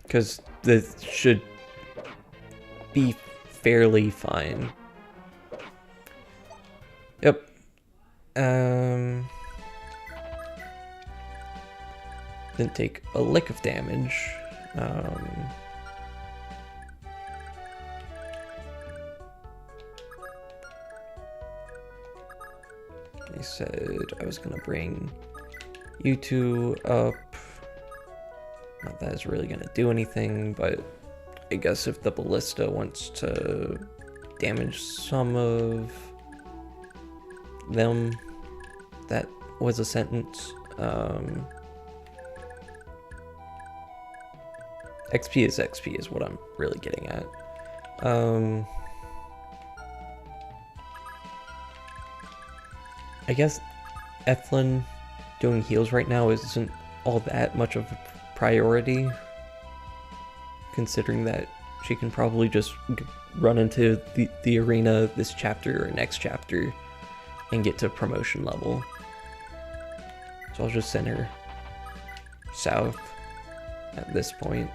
Because this should be fairly fine. Yep. Didn't take a lick of damage. I said I was gonna bring you two up. Not that it's really gonna do anything, but I guess if the ballista wants to damage some of them, that was a sentence. XP is what I'm really getting at. I guess Ethlyn doing heals right now isn't all that much of a priority, considering that she can probably just run into the arena this chapter or next chapter and get to promotion level. So I'll just send her south at this point.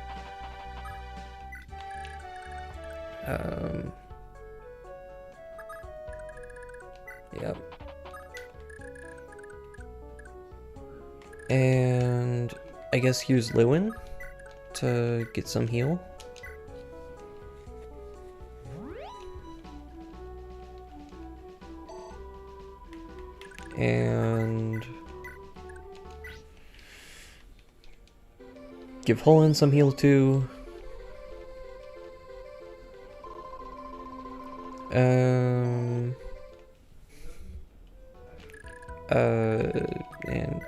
Yep. And I guess use Lewin to get some heal. And give Holland some heal too. And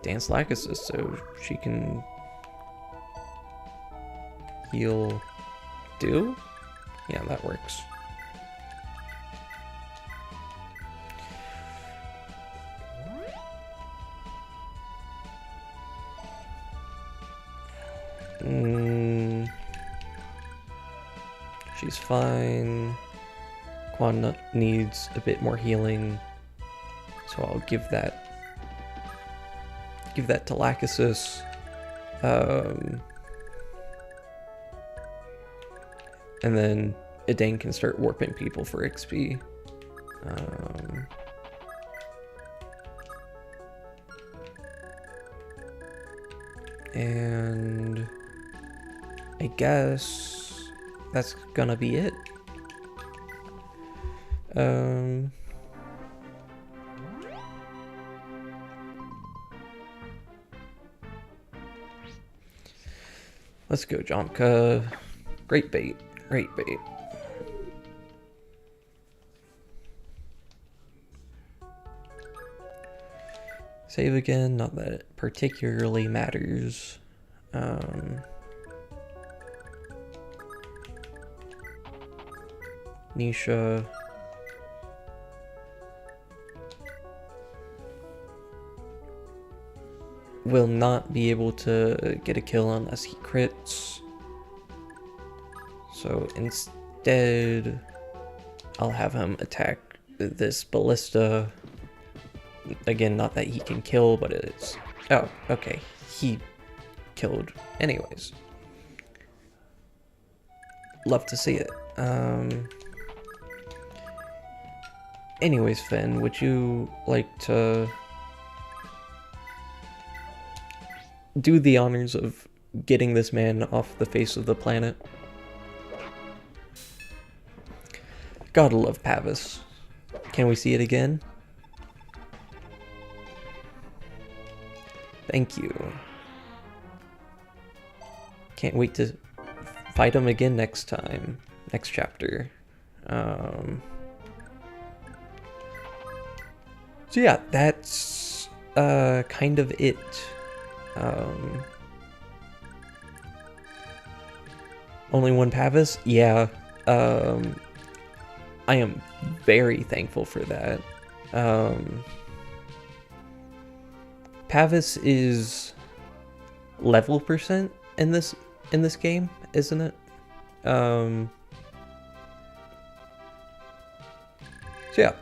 Dance Lachesis so she can heal Do? Yeah, that works. She's fine. Quan needs a bit more healing, so I'll give that to Lachesis. And then Idane can start warping people for XP. And I guess that's gonna be it. Let's go, Jomka. Great bait. Great bait. Save again, not that it particularly matters. Nisha. Will not be able to get a kill unless he crits. So instead, I'll have him attack this ballista. Again, not that he can kill, but it's... Oh, okay. He killed anyways. Love to see it. Anyways, Finn, would you like to do the honors of getting this man off the face of the planet? Gotta love Pavis. Can we see it again? Thank you. Can't wait to fight him again next time. Next chapter. So yeah, that's kind of it. Only one Pavis? Yeah. I am very thankful for that. Pavis is level percent in this game, isn't it? So yeah.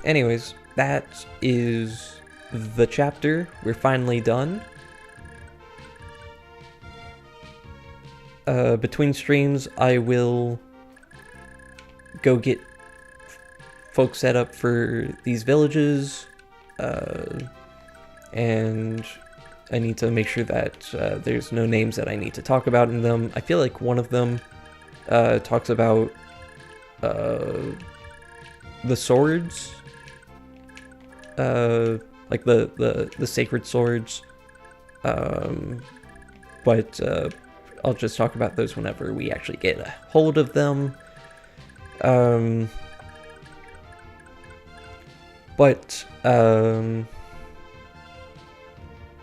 Anyways, that is the chapter. We're finally done. Between streams, I will go get folks set up for these villages, and I need to make sure that there's no names that I need to talk about in them. I feel like one of them talks about the swords, like the sacred swords, but I'll just talk about those whenever we actually get a hold of them.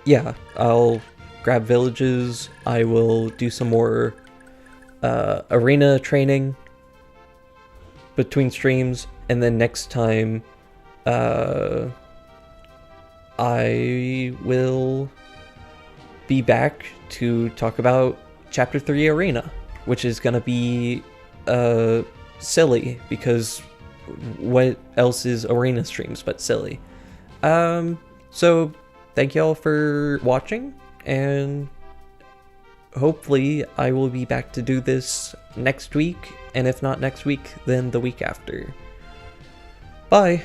Yeah, I'll grab villages. I will do some more arena training between streams, and then next time I will be back to talk about Chapter 3 Arena. which is gonna be silly, because what else is arena streams but silly? So thank y'all for watching, and hopefully I will be back to do this next week, and if not next week, then the week after. Bye!